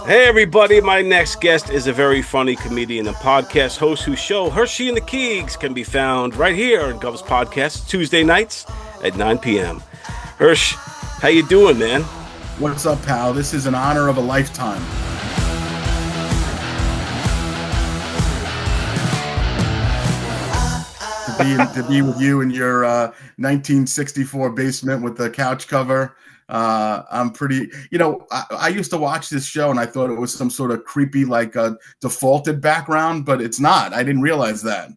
Hey everybody, my next guest is a very funny comedian and podcast host whose show Hershey and the KEEGS can be found right here on Govs Podcast Tuesday nights at 9 p.m. Hersh, how you doing, man? What's up, pal? This is an honor of a lifetime. To be with you in your 1964 basement with the couch cover. I'm pretty, I used to watch this show and I thought it was some sort of creepy, like defaulted background, but it's not. I didn't realize that.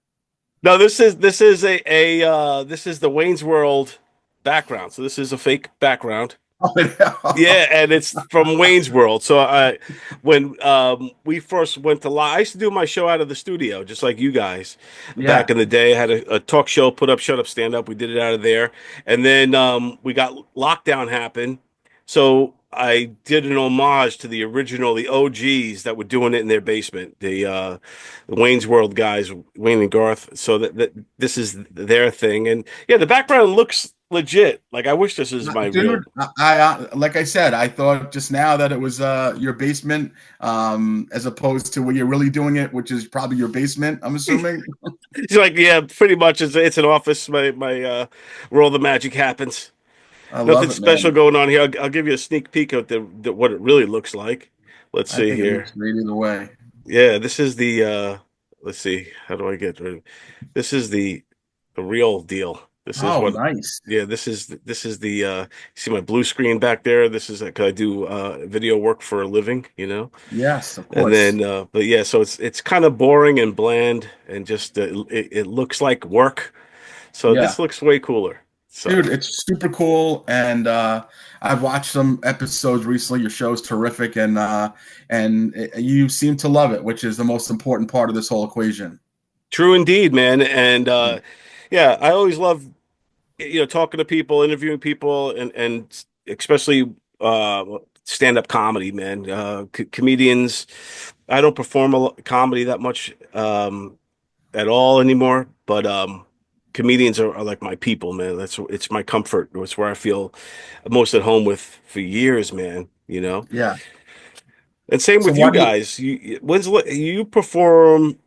No, this is the Wayne's World background. So this is a fake background. Oh, yeah. Yeah, and it's from Wayne's World. So when we first went to live, I used to do my show out of the studio, just like you guys. Back in the day, I had a talk show, put up, shut up, stand up. We did it out of there, and then we got lockdown happen. So I did an homage to the original, the OGs that were doing it in their basement, the Wayne's World guys, Wayne and Garth. So that this is their thing, and yeah, the background looks legit. Like I wish this is my real. I like I said, I thought just now that it was your basement, as opposed to where you're really doing it, which is probably your basement. I'm assuming. It's like, yeah, pretty much. It's an office. My where all the magic happens. I Nothing love it, special man. going on here. I'll give you a sneak peek of what it really looks like. Let's I see think it here. looks great either way. Yeah, this is the. Let's see. How do I get rid of? This is the real deal. This is Oh, what. nice. Yeah, this is the. See my blue screen back there. This is like I do video work for a living. Yes, of And course. then, but yeah, so it's kind of boring and bland and just it looks like work. So Yeah. this looks way cooler. So. Dude, it's super cool, and I've watched some episodes recently. Your show's terrific, and you seem to love it, which is the most important part of this whole equation. True indeed, man. And yeah, I always love talking to people, interviewing people, and especially stand-up comedy, man. Comedians. I don't perform comedy that much at all anymore, but comedians are like my people, man. It's my comfort. It's where I feel most at home with for years, man. Yeah. And same So with you why do you? guys. You perform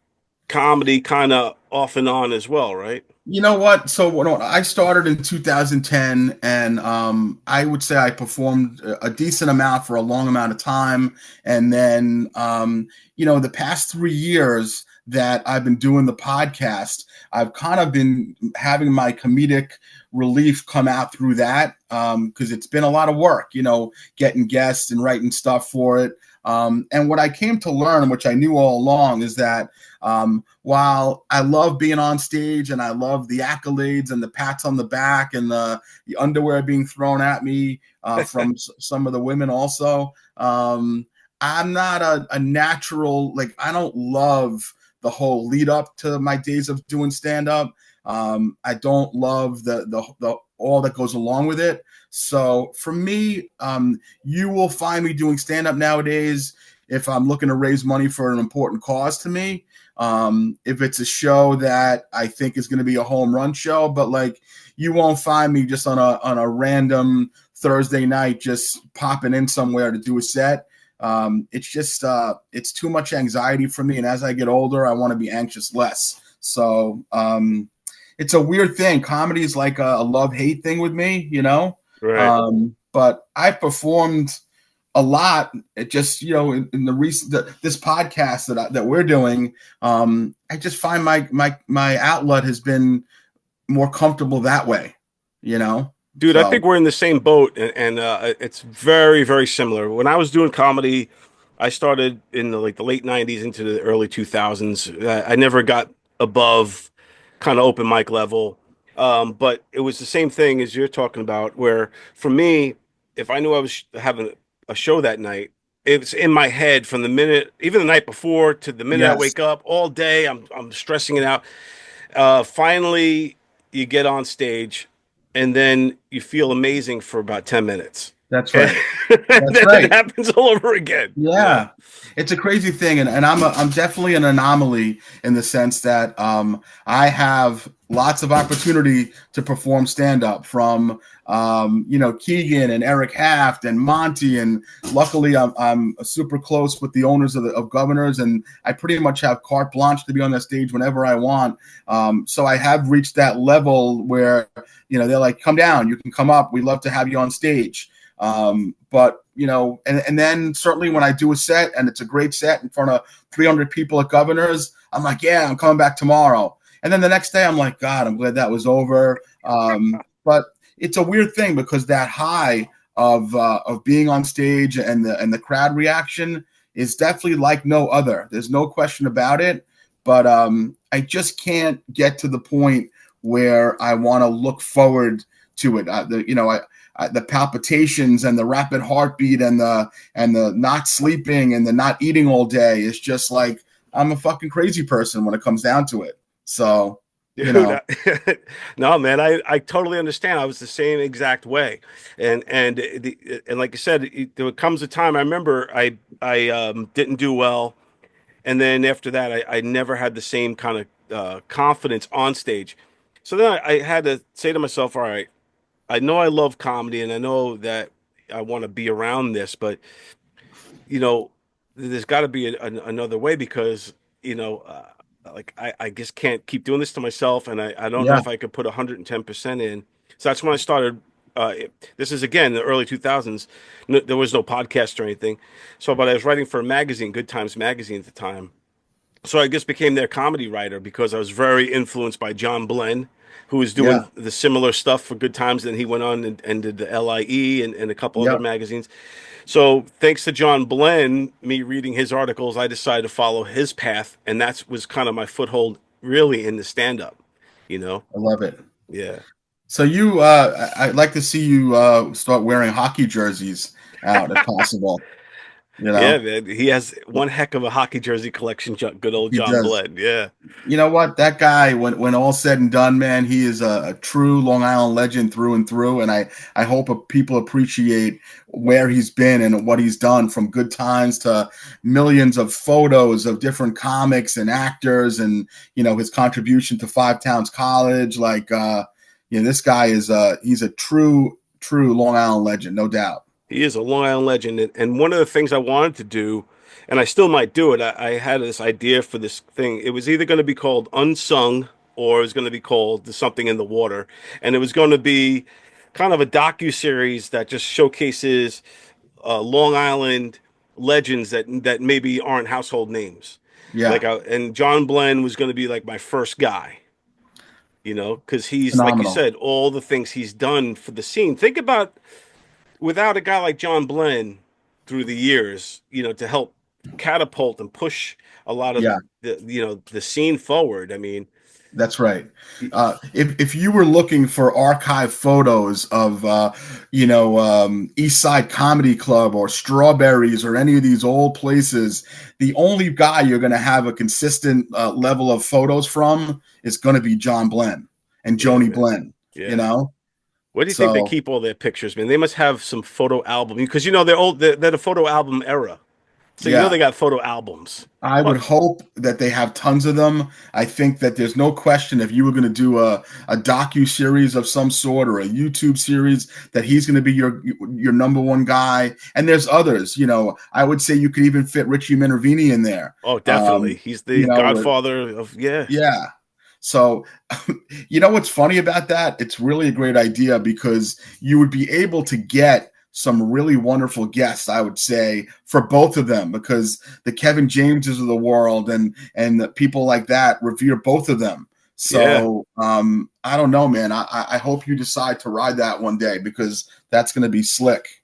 comedy kind of off and on as well, right? You know what? So I started in 2010, and I would say I performed a decent amount for a long amount of time, and then the past 3 years that I've been doing the podcast, I've kind of been having my comedic relief come out through that because it's been a lot of work, getting guests and writing stuff for it. And what I came to learn, which I knew all along, is that while I love being on stage and I love the accolades and the pats on the back and the underwear being thrown at me from some of the women also, I'm not a natural, like, I don't love the whole lead up to my days of doing stand up. I don't love the all that goes along with it. So for me, you will find me doing stand up nowadays if I'm looking to raise money for an important cause to me. If it's a show that I think is going to be a home run show, but like you won't find me just on a random Thursday night just popping in somewhere to do a set. It's just it's too much anxiety for me, and as I get older, I want to be anxious less. So it's a weird thing. Comedy is like a love-hate thing with me, Right. But I performed a lot. It just, in the recent this podcast that we're doing, I just find my outlet has been more comfortable that way, Dude, I So think we're in the same boat, and it's very, very similar. When I was doing comedy, I started in the late '90s into the early 2000s. I never got above kind of open mic level, but it was the same thing as you're talking about. Where for me, if I knew I was having a show that night, it was in my head from the minute, even the night before, to the minute I yes, wake up. All day, I'm stressing it out. Finally, you get on stage, and then you feel amazing for about 10 minutes. That's and, right. and That's then it right. happens all over again. Yeah. Yeah, it's a crazy thing, and I'm definitely an anomaly in the sense that I have lots of opportunity to perform stand up from Keegan and Eric Haft and Monty, and luckily I'm super close with the owners of Governors, and I pretty much have carte blanche to be on that stage whenever I want. So I have reached that level where they're like, come down, you can come up, we'd love to have you on stage. But and then certainly when I do a set and it's a great set in front of 300 people at Governors, I'm like, yeah, I'm coming back tomorrow. And then the next day, I'm like, God, I'm glad that was over. But it's a weird thing because that high of being on stage and the crowd reaction is definitely like no other. There's no question about it. But I just can't get to the point where I want to look forward to it. The palpitations and the rapid heartbeat and the not sleeping and the not eating all day is just like I'm a fucking crazy person when it comes down to it. So, Dude, no, man, I totally understand. I was the same exact way, and like I said, there comes a time. I remember I didn't do well, and then after that, I never had the same kind of confidence on stage. So then I had to say to myself, all right, I know I love comedy, and I know that I want to be around this, but you know, there's got to be another way because like I just can't keep doing this to myself, and I don't know yeah, if I could put 110% in. So that's when I started. This is again the early 2000s. No, there was no podcast or anything, but I was writing for a magazine, Good Times magazine at the time. So I just became their comedy writer because I was very influenced by John Blenn, who was yeah, doing the similar stuff for Good Times. Then he went on and did the LIE and a couple other yeah. magazines. So thanks to John Blenn, me reading his articles, I decided to follow his path, and that was kind of my foothold, really, in the stand-up. You know? I love it. Yeah, So I'd like to see you start wearing hockey jerseys out if possible. You yeah, know, man. He has one heck of a hockey jersey collection. Good old he John does. Blenn. Yeah, You know what? That guy, when all's said and done, man, he is a true Long Island legend through and through. And I hope people appreciate where he's been and what he's done from Good Times to millions of photos of different comics and actors and, his contribution to Five Towns College. Like, this guy he's a true Long Island legend, no doubt. he is a Long Island legend. And one of the things I wanted to do, and I still might do it, I had this idea for this thing. It was either going to be called Unsung or it was going to be called Something in the Water. And it was going to be kind of a docu-series that just showcases Long Island legends that maybe aren't household names. Yeah, And John Blenn was going to be like my first guy, because he's like you phenomenal. said, all the things he's done for the scene. Think about without a guy like John Blenn through the years, to help catapult and push a lot of Yeah. the scene forward. I mean, That's right. If you were looking for archive photos of East Side Comedy Club or Strawberries or any of these old places, the only guy you're going to have a consistent level of photos from is going to be John Blenn and yeah, Joni man, Blenn. You yeah. know, Where do you think they so keep all their pictures, man? They must have some photo album because they're old. They're the photo album era, so they yeah. got photo albums. I would What? hope that they have tons of them. I think that there's no question if you were going to do a docu series of some sort or a YouTube series that he's going to be your number one guy. And there's others. I would say you could even fit Richie Minervini in there. Oh, definitely. He's the With godfather of yeah. So, what's funny about that? It's really a great idea because you would be able to get some really wonderful guests, I would say, for both of them because the Kevin Jameses of the world and the people like that revere both of them. Yeah. So, I don't know, man. I hope you decide to ride that one day because that's going to be slick.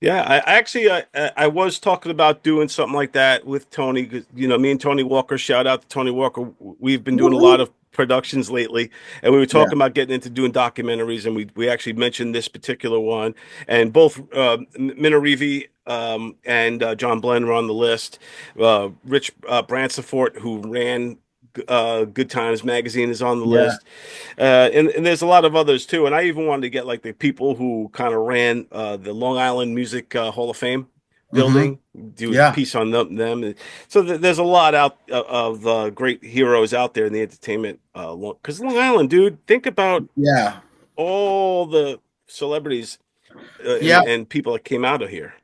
Yeah, I actually I was talking about doing something like that with Tony. 'Cause, me and Tony Walker. Shout out to Tony Walker. We've been doing a lot Woo-hoo. of productions lately, and we were Yeah, talking about getting into doing documentaries, and we actually mentioned this particular one. And both Minarivi and John Blenn were on the list. Rich Bransford, who ran Good Times Magazine is on the Yeah. list, and there's a lot of others too. And I even wanted to get like the people who kind of ran the Long Island Music Hall of Fame Hmm. building, do a Yeah. piece on them. So there's a lot out of great heroes out there in the entertainment. Because Long Island, dude, think about Yeah. all the celebrities Yeah. and people that came out of here.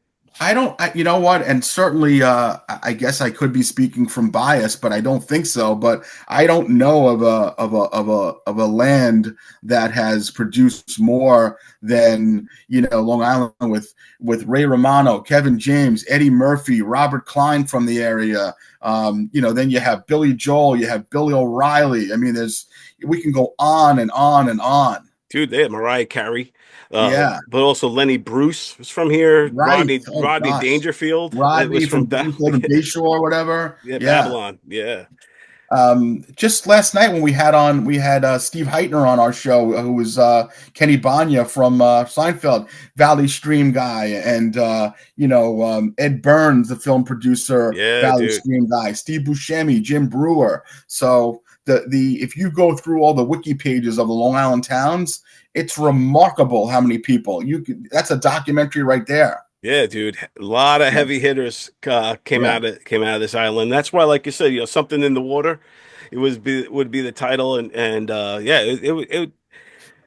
You know what? And certainly, I guess I could be speaking from bias, but I don't think so. But I don't know of a land that has produced more than, Long Island with Ray Romano, Kevin James, Eddie Murphy, Robert Klein from the area. Then you have Billy Joel, you have Billy O'Reilly. I mean, we can go on and on and on. Dude, they had Mariah Carey, Yeah. but also Lenny Bruce was from here. Right. Oh Rodney gosh. Dangerfield, that was Rodney from from Bloomfield and Bayshore or whatever. yeah, Yeah. Babylon. Yeah, Just last night when we had Steve Heitner on our show, who was Kenny Banya from Seinfeld, Valley Stream guy, and Ed Burns, the film producer, yeah, Valley dude. Stream guy, Steve Buscemi, Jim Brewer. So the if you go through all the wiki pages of the Long Island towns, it's remarkable how many people that's a documentary right there. Yeah, dude. A lot of heavy hitters Yeah, came out of this island. That's why, like you said, something in the water. Would be the title, and yeah, it'd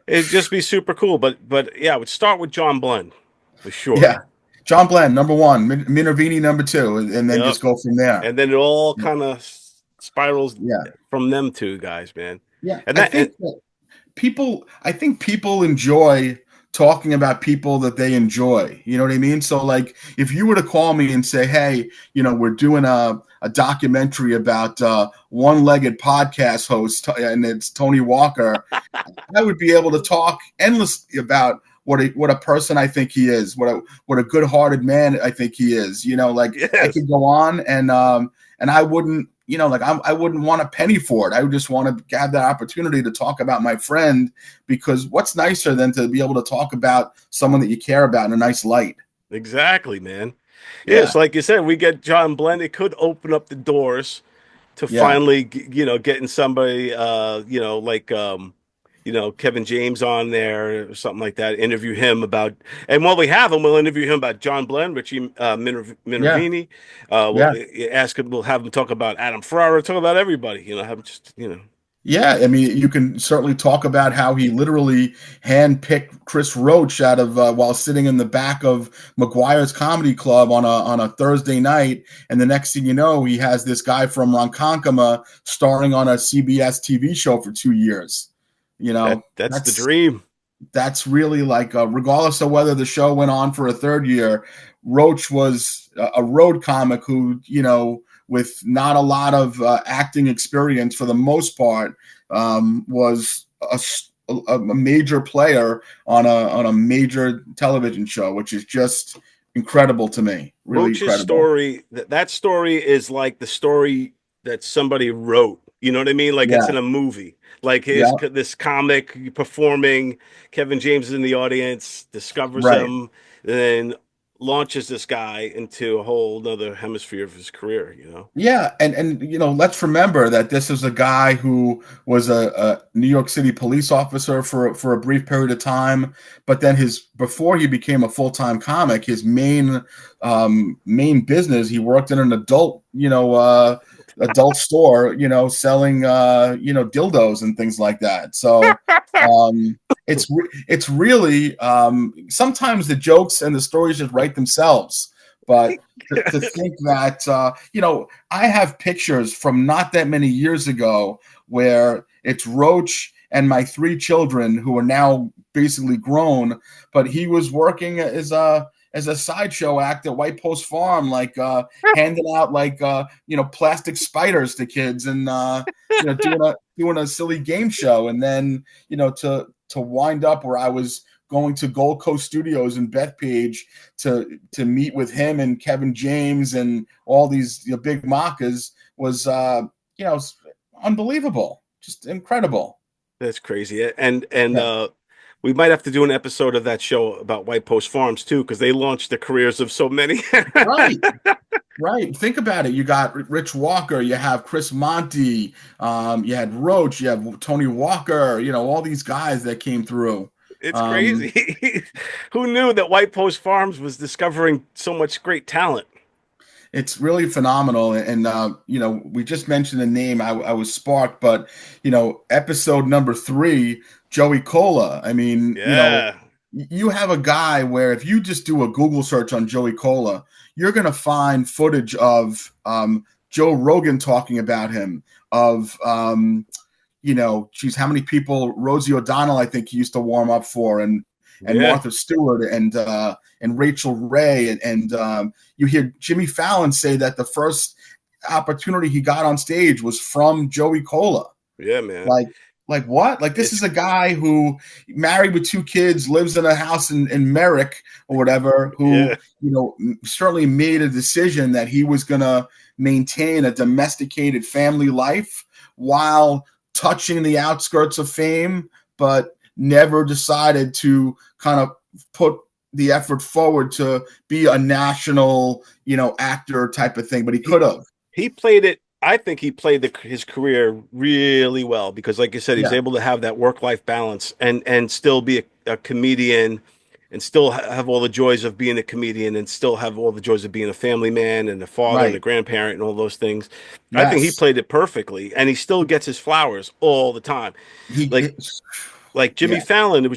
just be super cool. But yeah, I would start with John Blenn for sure. yeah. John Blenn, number one, Minervini, number two, and then Yep. just go from there. And then it all kind of spirals Yeah. from them two guys, man. Yeah. And that, and, I think people enjoy talking about people that they enjoy. You know what I mean? So, like, if you were to call me and say, hey, we're doing a documentary about one-legged podcast host, and it's Tony Walker, I would be able to talk endlessly about what a person I think he is, what a good-hearted man I think he is. Like, I yes, could go on and I wouldn't, I wouldn't want a penny for it. I would just want to have that opportunity to talk about my friend, because what's nicer than to be able to talk about someone that you care about in a nice light? exactly, man. Yeah, Yes, like you said, we get John Blenn. It could open up the doors to yeah, finally, getting somebody, like, Kevin James on there or something like that. Interview him about, and while we have him, we'll interview him about John Blenn, Richie yeah, Minervini. yeah. We'll have him talk about Adam Ferrara, talk about everybody. Have him just. Yeah, I mean, you can certainly talk about how he literally handpicked Chris Roach out of while sitting in the back of McGuire's Comedy Club on a Thursday night, and the next thing you know, he has this guy from Ronkonkoma starring on a CBS TV show for 2 years. You know, That's the dream. that's really like, regardless of whether the show went on for a third year, Roach was a road comic who, with not a lot of acting experience for the most part, was a major player on a major television show, which is just incredible to me. Really Roach's incredible. story, that story is like the story that somebody wrote. You know what I mean? Like it's Yeah, in a movie. Like yeah, this comic performing, Kevin James is in the audience, discovers right. him, and then launches this guy into a whole other hemisphere of his career. Yeah, and let's remember that this is a guy who was a New York City police officer for a brief period of time, but then before he became a full-time comic, his main business, he worked in an adult store, selling dildos and things like that. So it's really, sometimes the jokes and the stories just write themselves, but to think that I have pictures from not that many years ago where it's Roach and my three children who are now basically grown, but he was working as a sideshow act at White Post Farm, like handing out like plastic spiders to kids, and doing a silly game show, and then to wind up where I was going to Gold Coast Studios in Bethpage to meet with him and Kevin James and all these big mockers was unbelievable, just incredible. That's crazy. And Yeah, we might have to do an episode of that show about White Post Farms too, because they launched the careers of so many. right. Right. Think about it. You got Rich Walker, you have Chris Monty, you had Roach, you have Tony Walker, all these guys that came through. It's Um, crazy. Who knew that White Post Farms was discovering so much great talent? it's really phenomenal. And, we just mentioned the name. I was sparked, but, episode number 3, Joey Kola. I mean, Yeah, you have a guy where if you just do a Google search on Joey Kola, you're going to find footage of Joe Rogan talking about him, of, geez, how many people Rosie O'Donnell, I think he used to warm up for, and yeah, Martha Stewart and Rachel Ray. And you hear Jimmy Fallon say that the first opportunity he got on stage was from Joey Kola. yeah, man. Like, like what? Like this It's is a guy who married with 2 kids, lives in a house in Merrick or whatever, who yeah, certainly made a decision that he was going to maintain a domesticated family life while touching the outskirts of fame, but never decided to kind of put the effort forward to be a national, actor type of thing. But he he could have. he played it. I think he played his career really well because, like you said, he's Yeah. able to have that work-life balance and still be a comedian and still have all the joys of being a comedian and still have all the joys of being a family man and a father and a Right. grandparent and all those things. I think he Yes. played it perfectly, and he still gets his flowers all the time. He. Like like Jimmy Yeah. Fallon, he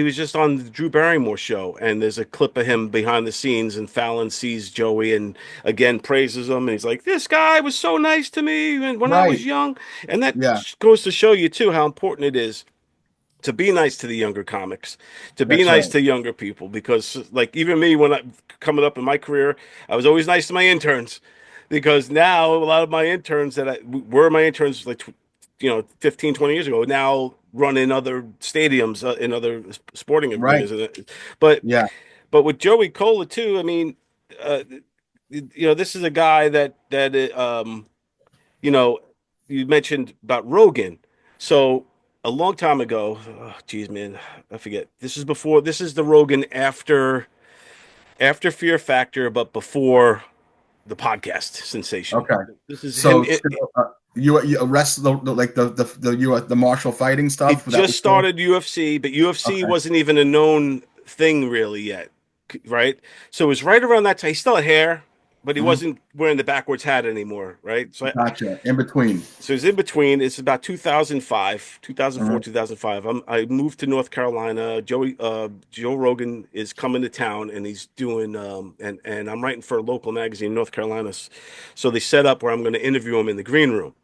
was just on the Drew Barrymore show, and there's a clip of him behind the scenes, and Fallon sees Joey and again praises him, and he's like, "This guy was so nice to me when I was Right. young," and that Yeah. goes to show you too how important it is to be nice to the younger comics, to be That's nice right. to younger people, because like even me when I coming up in my career, I was always nice to my interns, because now a lot of my interns were my interns like 15, 20 years ago now run in other stadiums in other sporting Right. arenas, but Yeah. but with Joey Cola too, I mean, uh, this is a guy that you know, you mentioned about Rogan. So a long time ago, oh, geez, man, I forget. This is the Rogan after Fear Factor, but before the podcast sensation. Okay. This is him. So you arrest the martial fighting He stuff that was just still started UFC, but UFC okay. wasn't even a known thing really yet, right? So it was right around that time. He still had hair, but he Hmm. wasn't wearing the backwards hat anymore, right? Gotcha. In between. So it's in between. It's about 2005, 2004, Hmm. 2005. I moved to North Carolina. Joe Rogan is coming to town and he's doing and I'm writing for a local magazine in North Carolina. So they set up where I'm going to interview him in the green room.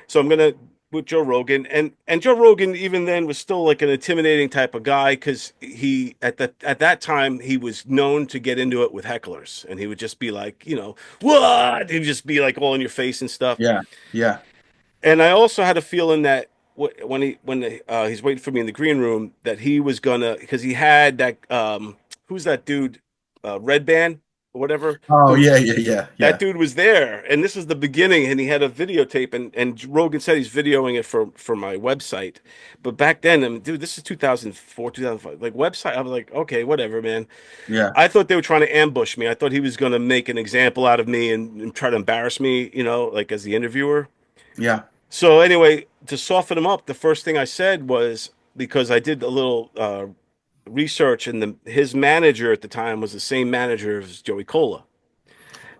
So I'm gonna with Joe Rogan, and Joe Rogan even then was still like an intimidating type of guy because he at that time he was known to get into it with hecklers, and he would just be like, what? He'd just be like all in your face and stuff. Yeah. Yeah. And I also had a feeling that when he's waiting for me in the green room that he was gonna because he had that who's that dude Red Band or whatever Oh who yeah, yeah, yeah, that yeah. dude was there, and this is the beginning, and he had a videotape, and Rogan said he's videoing it for my website. But back then, I mean, dude, this is 2004, 2005. Like website, I was like, okay, whatever, man. Yeah. I thought they were trying to ambush me. I thought he was going to make an example out of me and try to embarrass me, like as the interviewer. Yeah. So anyway, to soften him up, the first thing I said was because I did a little research, and his manager at the time was the same manager as Joey Cola.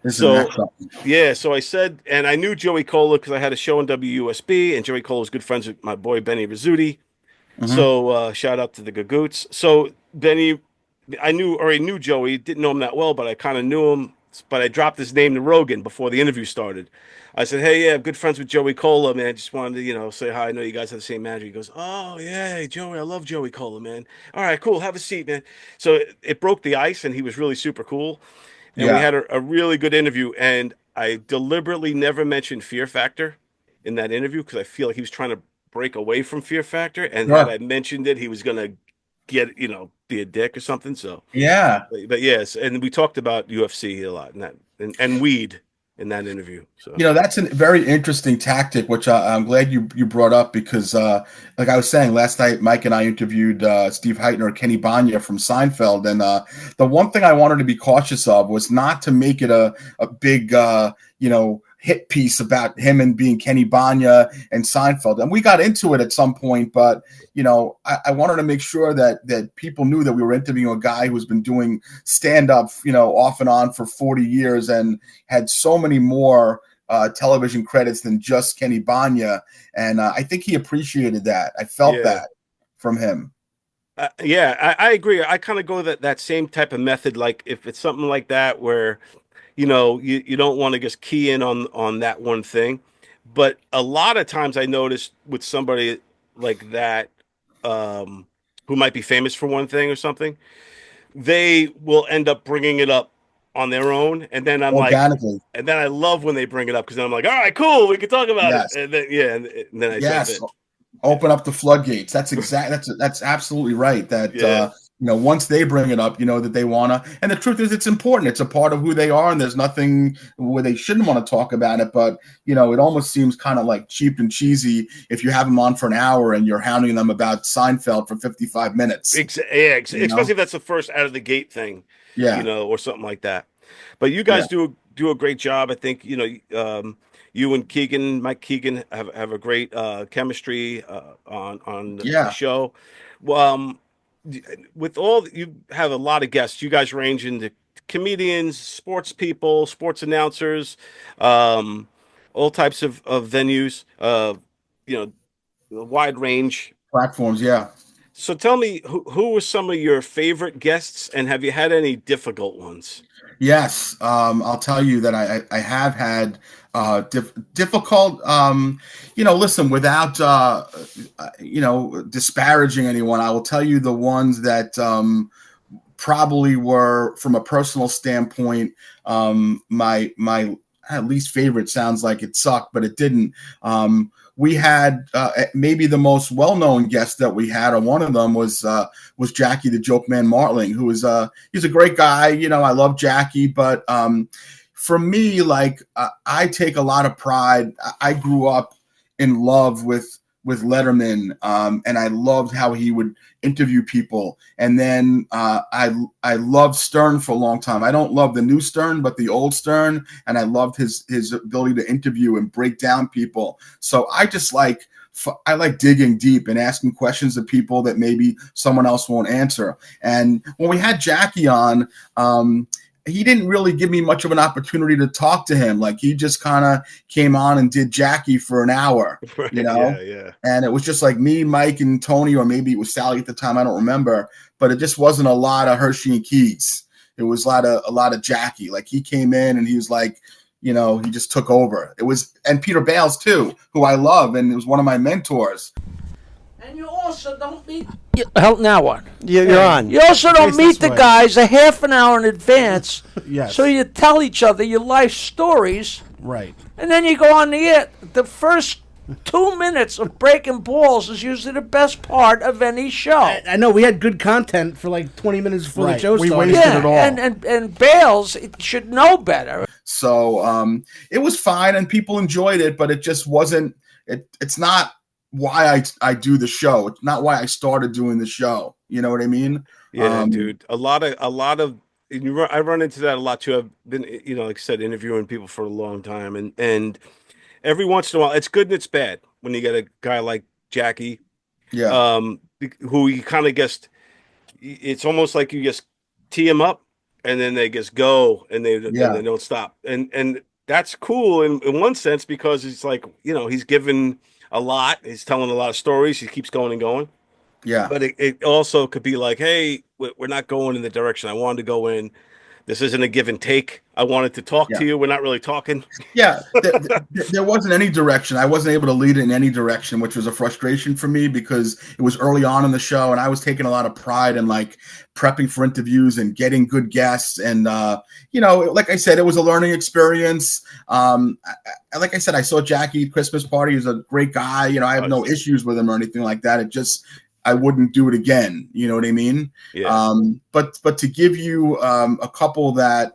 Isn't that So something? yeah, so I said, and I knew Joey Cola because I had a show on WUSB, and Joey Cola was good friends with my boy Benny Rizzuti. Hmm. So shout out to the Gagoots. So Benny, I already knew Joey, didn't know him that well, but I kind of knew him. But I dropped his name to Rogan before the interview started. I said, "Hey, yeah, I'm good friends with Joey Cola, man. Just wanted to, say hi. I know you guys have the same manager." He goes, "Oh yeah, hey, Joey, I love Joey Cola, man. All right, cool. Have a seat, man." So it broke the ice, and he was really super cool, and we Yeah. had a really good interview. And I deliberately never mentioned Fear Factor in that interview because I feel like he was trying to break away from Fear Factor. And had Sure. I mentioned it, he was gonna get be a dick or something. So, Yeah. but yes, and we talked about UFC a lot and that and weed. in that interview. So That's a very interesting tactic, which I'm glad you brought up because, like I was saying last night, Mike and I interviewed Steve Heitner, Kenny Banya from Seinfeld, and the one thing I wanted to be cautious of was not to make it a big, hit piece about him and being Kenny Banya and Seinfeld. And we got into it at some point, but I wanted to make sure that people knew that we were interviewing a guy who's been doing stand up, off and on for 40 years and had so many more television credits than just Kenny Banya, and I think he appreciated that. I felt yeah. that from him. I agree. I kind of go that same type of method. Like if it's something like that where, you don't want to just key in on that one thing. But a lot of times I notice with somebody like that, who might be famous for one thing or something, they will end up bringing it up on their own. And then Organically. and then I love when they bring it up because then I'm like, all right, cool, we can talk about it. Yes. And then, and then I jump Yes. in. Open up the floodgates. That's absolutely right. That Yeah. once they bring it up, that they wanna. And the truth is, it's important. It's a part of who they are, and there's nothing where they shouldn't want to talk about it. But it almost seems kind of like cheap and cheesy if you have them on for an hour and you're hounding them about Seinfeld for 55 minutes. Especially if that's the first out of the gate thing, Yeah. or something like that. But you guys do a great job. I think you and Mike Keegan have a great chemistry on the show. Well, with you have a lot of guests. You guys range into comedians, sports people, sports announcers, all types of venues. A wide range Platforms. Yeah. So tell me, who were some of your favorite guests, and have you had any difficult ones? Yes, I'll tell you that I have had difficult. Listen, without disparaging anyone, I will tell you the ones that probably were, from a personal standpoint, my least favorite. Sounds like it sucked, but it didn't. We had maybe the most well-known guest that we had, or one of them was Jackie the Joke Man Martling, who is he's a great guy. I love Jackie, but for me, like I take a lot of pride. I grew up in love with Letterman, and I loved how he would interview people. And then I loved Stern for a long time. I don't love the new Stern, but the old Stern, and I loved his ability to interview and break down people. So I like digging deep and asking questions of people that maybe someone else won't answer. And when we had Jackie on, he didn't really give me much of an opportunity to talk to him. Like he just kind of came on and did Jackie for an hour, Right, yeah. And it was just like me, Mike, and Tony, or maybe it was Sally at the time. I don't remember, but it just wasn't a lot of Hershey and KEEGS. It was a lot of Jackie. Like he came in and he was like, he just took over. And Peter Bales too, who I love, and it was one of my mentors. And you also don't meet. Now what? You're on. You also don't meet the guys a half an hour in advance. Yes. So you tell each other your life stories. Right. And then you go on the air. The first 2 minutes of breaking balls is usually the best part of any show. I know we had good content for like 20 minutes before the show started. We wasted it all. And Bales should know better. So it was fine, and people enjoyed it, but it just wasn't. It's not why I do the show. It's not why I started doing the show. You know what I mean? Yeah, dude. A lot of I run into that a lot too. I've been, like I said, interviewing people for a long time, and every once in a while, it's good and it's bad when you get a guy like Jackie, who you kind of just, it's almost like you just tee him up, and then they just go, and they don't stop, and that's cool in one sense because it's like he's given a lot, he's telling a lot of stories, he keeps going and going. Yeah. But it also could be like, hey, we're not going in the direction I wanted to go in. This isn't a give and take. I wanted to talk to you. We're not really talking. Yeah. There wasn't any direction. I wasn't able to lead it in any direction, which was a frustration for me because it was early on in the show and I was taking a lot of pride in like prepping for interviews and getting good guests. And, like I said, it was a learning experience. Like I said, I saw Jackie at Christmas party. He's a great guy. I have no issues with him or anything like that. It just, I wouldn't do it again. You know what I mean? Yeah. But to give you a couple that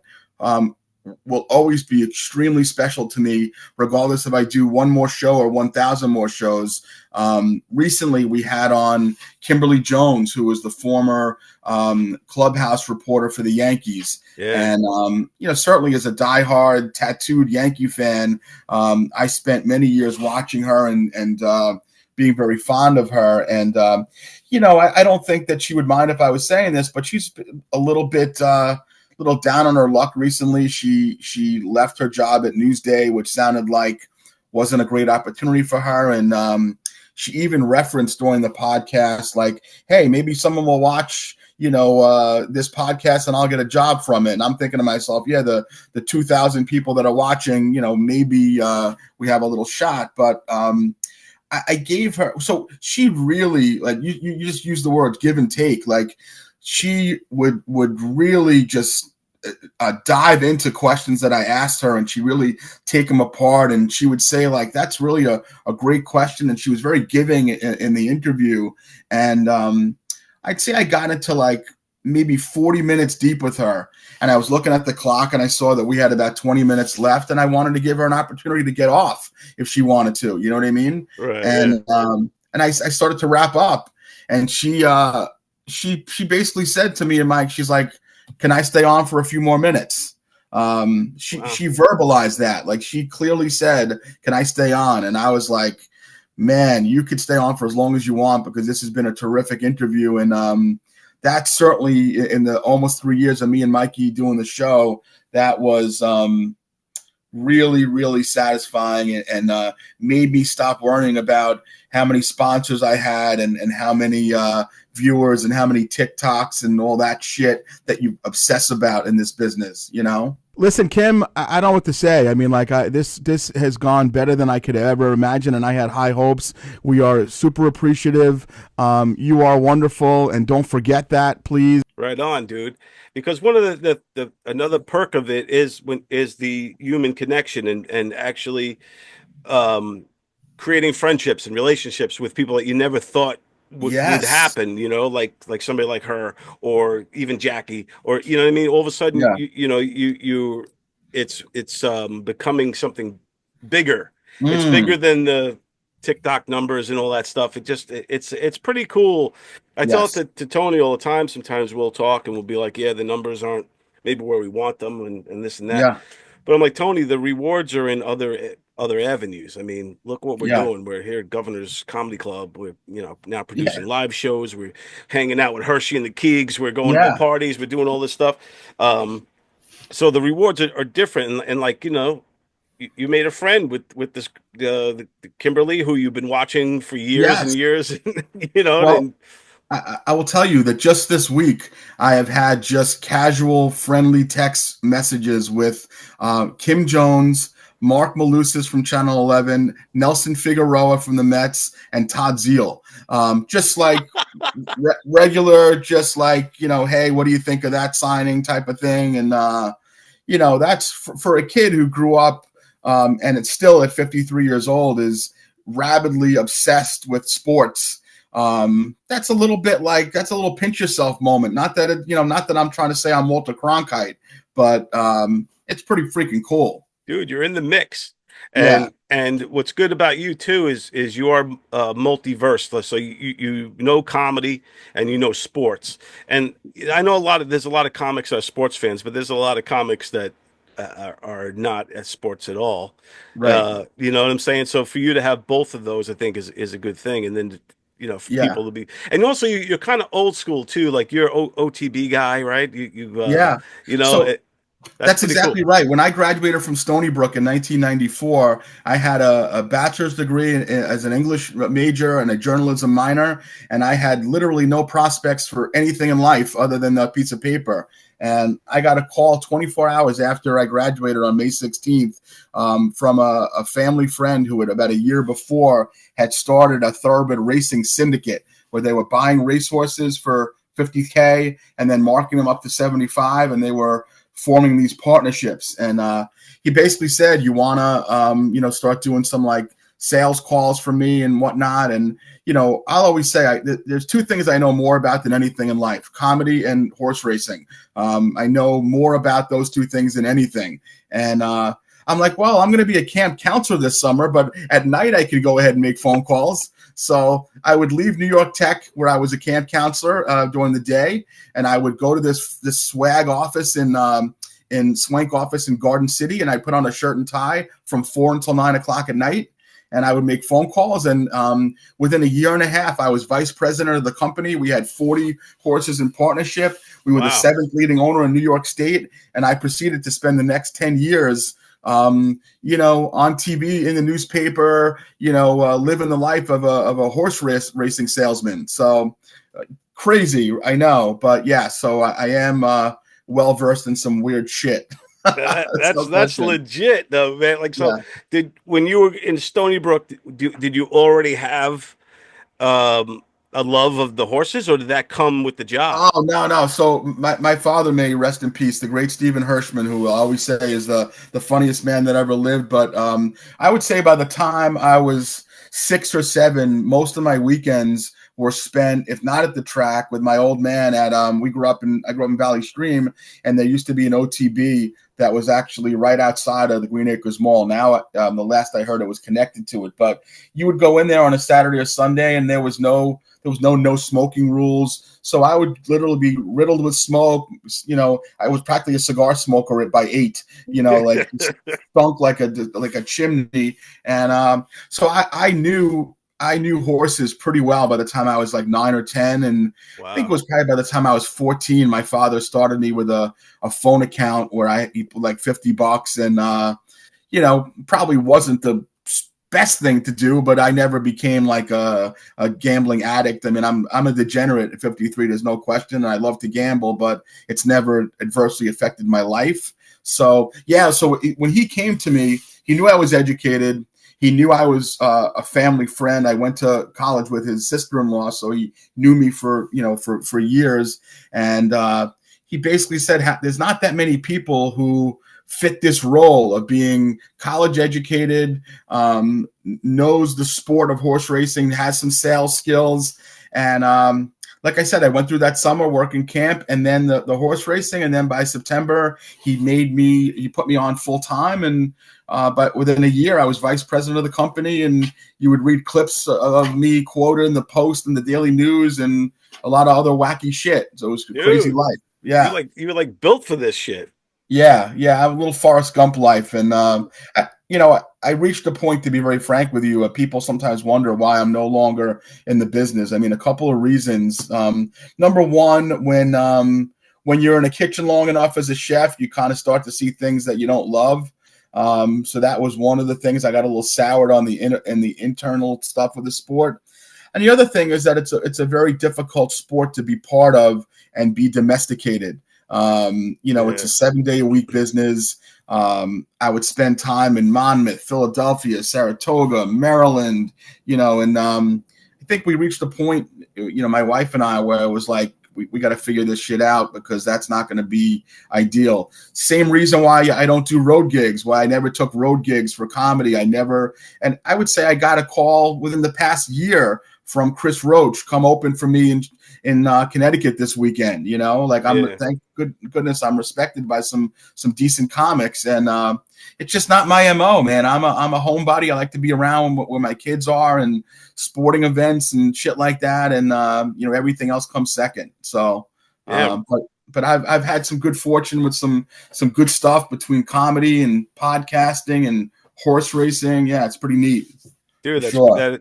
will always be extremely special to me, regardless if I do one more show or 1,000 more shows. Recently, we had on Kimberly Jones, who was the former clubhouse reporter for the Yankees. Yeah. And, certainly as a diehard tattooed Yankee fan, I spent many years watching her and being very fond of her. And, I don't think that she would mind if I was saying this, but she's a little bit down on her luck recently. She left her job at Newsday, which sounded like wasn't a great opportunity for her. And she even referenced during the podcast, like, hey, maybe someone will watch, this podcast and I'll get a job from it. And I'm thinking to myself, yeah, the 2,000 people that are watching, maybe we have a little shot. But I gave her, so she really, like, you just use the words give and take. Like, she would really just dive into questions that I asked her, and she really take them apart. And she would say, like, that's really a great question. And she was very giving in the interview. And I'd say I got into like maybe 40 minutes deep with her. And I was looking at the clock and I saw that we had about 20 minutes left, and I wanted to give her an opportunity to get off if she wanted to, you know what I mean? Right. And, and I started to wrap up, and she basically said to me and Mike, she's like, can I stay on for a few more minutes? She verbalized that. Like, she clearly said, can I stay on? And I was like, man, you could stay on for as long as you want, because this has been a terrific interview. And that's certainly, in the almost 3 years of me and Mikey doing the show, that was really, really satisfying, and made me stop worrying about how many sponsors I had and how many viewers and how many TikToks and all that shit that you obsess about in this business, Listen, Kim, I don't know what to say. I mean, like, this has gone better than I could ever imagine, and I had high hopes. We are super appreciative. You are wonderful, and don't forget that, please. Right on, dude. Because one of the another perk of it is the human connection and actually creating friendships and relationships with people that you never thought would happen, like somebody like her, or even Jackie, or you know what I mean. All of a sudden, it's becoming something bigger. It's bigger than the TikTok numbers and all that stuff. It's pretty cool. I tell it to Tony all the time. Sometimes we'll talk and we'll be like, yeah, the numbers aren't maybe where we want them, and this and that. Yeah. But I'm like, Tony, the rewards are in other avenues. I mean, look what we're doing. We're here at Governor's Comedy Club. We're now producing live shows. We're hanging out with Hershey and the KEEGS. We're going to parties. We're doing all this stuff. So the rewards are different. And like, you made a friend with this the Kimberly, who you've been watching for years and years. Well, I will tell you that just this week I have had just casual, friendly text messages with Kim Jones, Marc Malusis from Channel 11, Nelson Figueroa from the Mets, and Todd Zeal. Just like regular, just like, hey, what do you think of that signing type of thing? And, that's for a kid who grew up and it's still at 53 years old is rabidly obsessed with sports. That's a little pinch yourself moment. Not that not that I'm trying to say I'm Walter Cronkite, but it's pretty freaking cool. Dude, you're in the mix. And what's good about you too is you are multiverse. So you know comedy and you know sports. And I know there's a lot of comics that are sports fans, but there's a lot of comics that are not at sports at all. Right. You know what I'm saying? So for you to have both of those, I think is a good thing. And then for people to be, and also you're kind of old school too. Like you're OTB guy, right? That's exactly right. When I graduated from Stony Brook in 1994, I had a bachelor's degree as an English major and a journalism minor, and I had literally no prospects for anything in life other than that piece of paper. And I got a call 24 hours after I graduated on May 16th from a family friend who had about a year before had started a thoroughbred racing syndicate where they were buying racehorses for $50K and then marking them up to $75, and they were forming these partnerships. And he basically said, you want to, start doing some like sales calls from me and whatnot. And, I'll always say there's two things I know more about than anything in life: comedy and horse racing. I know more about those two things than anything. And I'm like, well, I'm going to be a camp counselor this summer, but at night I could go ahead and make phone calls. So I would leave New York Tech, where I was a camp counselor, during the day, and I would go to this swag office in Swank office in Garden City, and I put on a shirt and tie from 4 until 9 o'clock at night, and I would make phone calls. And within a year and a half, I was vice president of the company. We had 40 horses in partnership. We were the 7th leading owner in New York State, and I proceeded to spend the next 10 years on TV, in the newspaper, living the life of a horse racing salesman. So crazy, I know, but yeah. So I am well versed in some weird shit. That's legit though, man. Like, so when you were in Stony Brook, did you already have a love of the horses, or did that come with the job? Oh, no. So my father, may rest in peace, the great Stephen Hershman, who I always say is the funniest man that ever lived. But I would say by the time I was 6 or 7, most of my weekends were spent, if not at the track, with my old man at I grew up in Valley Stream, and there used to be an OTB that was actually right outside of the Green Acres Mall. Now, the last I heard, it was connected to it. But you would go in there on a Saturday or Sunday, and there was no smoking rules. So I would literally be riddled with smoke. I was practically a cigar smoker by 8. Like stunk like a chimney. And so I knew horses pretty well by the time I was like 9 or 10. And I think it was probably by the time I was 14, my father started me with a phone account where he put like $50, and probably wasn't the best thing to do, but I never became like a gambling addict. I mean, I'm a degenerate at 53. There's no question. And I love to gamble, but it's never adversely affected my life. So yeah. So when he came to me, he knew I was educated. He knew I was a family friend. I went to college with his sister-in-law, so he knew me for years. And he basically said, there's not that many people who fit this role of being college educated, knows the sport of horse racing, has some sales skills. And like I said, I went through that summer working camp and then the horse racing. And then by September, he put me on full time. And but within a year, I was vice president of the company, and you would read clips of me quoted in the Post and the Daily News and a lot of other wacky shit. So it was a crazy life. Yeah. You were like built for this shit. Yeah. I have a little Forrest Gump life. And, I reached a point, to be very frank with you. People sometimes wonder why I'm no longer in the business. I mean, a couple of reasons. Number one, when you're in a kitchen long enough as a chef, you kind of start to see things that you don't love. So that was one of the things. I got a little soured on the internal stuff of the sport. And the other thing is that it's a very difficult sport to be part of and be domesticated. It's a 7-day-a-week business. I would spend time in Monmouth, Philadelphia, Saratoga, Maryland, and I think we reached a point, my wife and I, where it was like, we got to figure this shit out, because that's not going to be ideal. Same reason why I don't do road gigs, why I never took road gigs for comedy. And I would say I got a call within the past year from Chris Roach, come open for me in Connecticut this weekend. Thank goodness I'm respected by some decent comics, and it's just not my MO, man. I'm a homebody. I like to be around where my kids are and sporting events and shit like that, and everything else comes second. So, but I've had some good fortune with some good stuff between comedy and podcasting and horse racing. Yeah, it's pretty neat. Dude,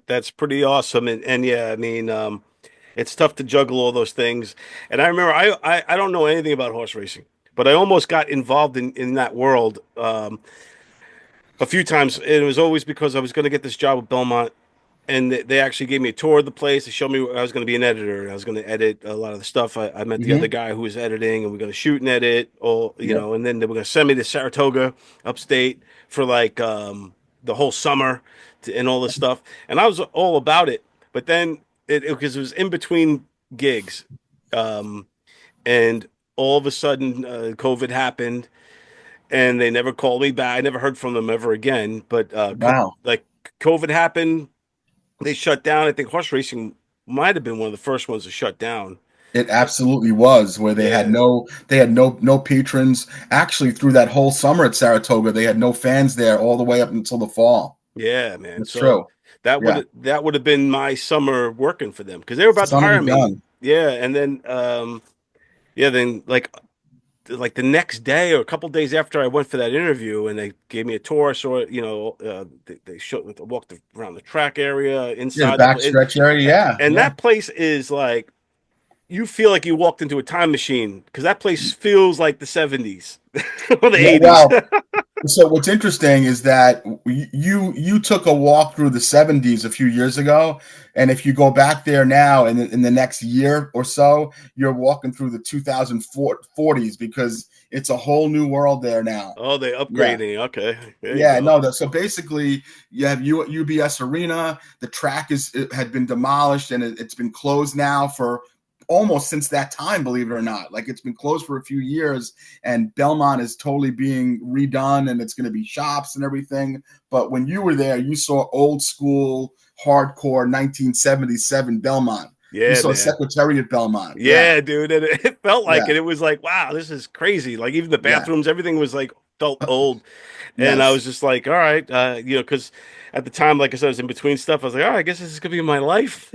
that's pretty awesome. And yeah, I mean, it's tough to juggle all those things. And I remember I don't know anything about horse racing, but I almost got involved in that world a few times. And it was always because I was going to get this job with Belmont, and they actually gave me a tour of the place. They showed me I was going to be an editor. I was going to edit a lot of the stuff. I met the other guy who was editing, and we're going to shoot and edit, and then they were going to send me to Saratoga, upstate, for like the whole summer and all this stuff. And I was all about it. But then because it was in between gigs, and all of a sudden COVID happened, and they never called me back. I never heard from them ever again. But wow, like COVID happened, they shut down. I think horse racing might have been one of the first ones to shut down. It absolutely was, where they had no patrons. Actually, through that whole summer at Saratoga, they had no fans there all the way up until the fall. Yeah, man. That's So true. that Yeah. would have been my summer working for them because they were about to Summer hire me. done. Yeah, and then then like the next day or a couple days after I went for that interview, and they gave me a tour. So they walked around the track area Yeah, the inside backstretch area. Yeah, and yeah. that place is like you feel like you walked into a time machine because that place feels like the 70s or the 80s. Well, so what's interesting is that you took a walk through the 70s a few years ago, and if you go back there now and in the next year or so, you're walking through the 2040s because it's a whole new world there now. Oh, they upgrading. Yeah. Okay. So basically you have you at UBS Arena. The track had been demolished and it's been closed now for almost since that time, believe it or not. Like, it's been closed for a few years, and Belmont is totally being redone, and it's going to be shops and everything. But when you were there, you saw old school, hardcore 1977 Belmont. Yeah, you saw man. Secretariat Belmont. Yeah, dude. And it felt like Yeah. it. It was like, wow, this is crazy. Like, even the bathrooms, everything was like felt old. And Yes. I was just like, all right, because at the time, like I said, I was in between stuff. I was like, all right, I guess this is gonna be my life.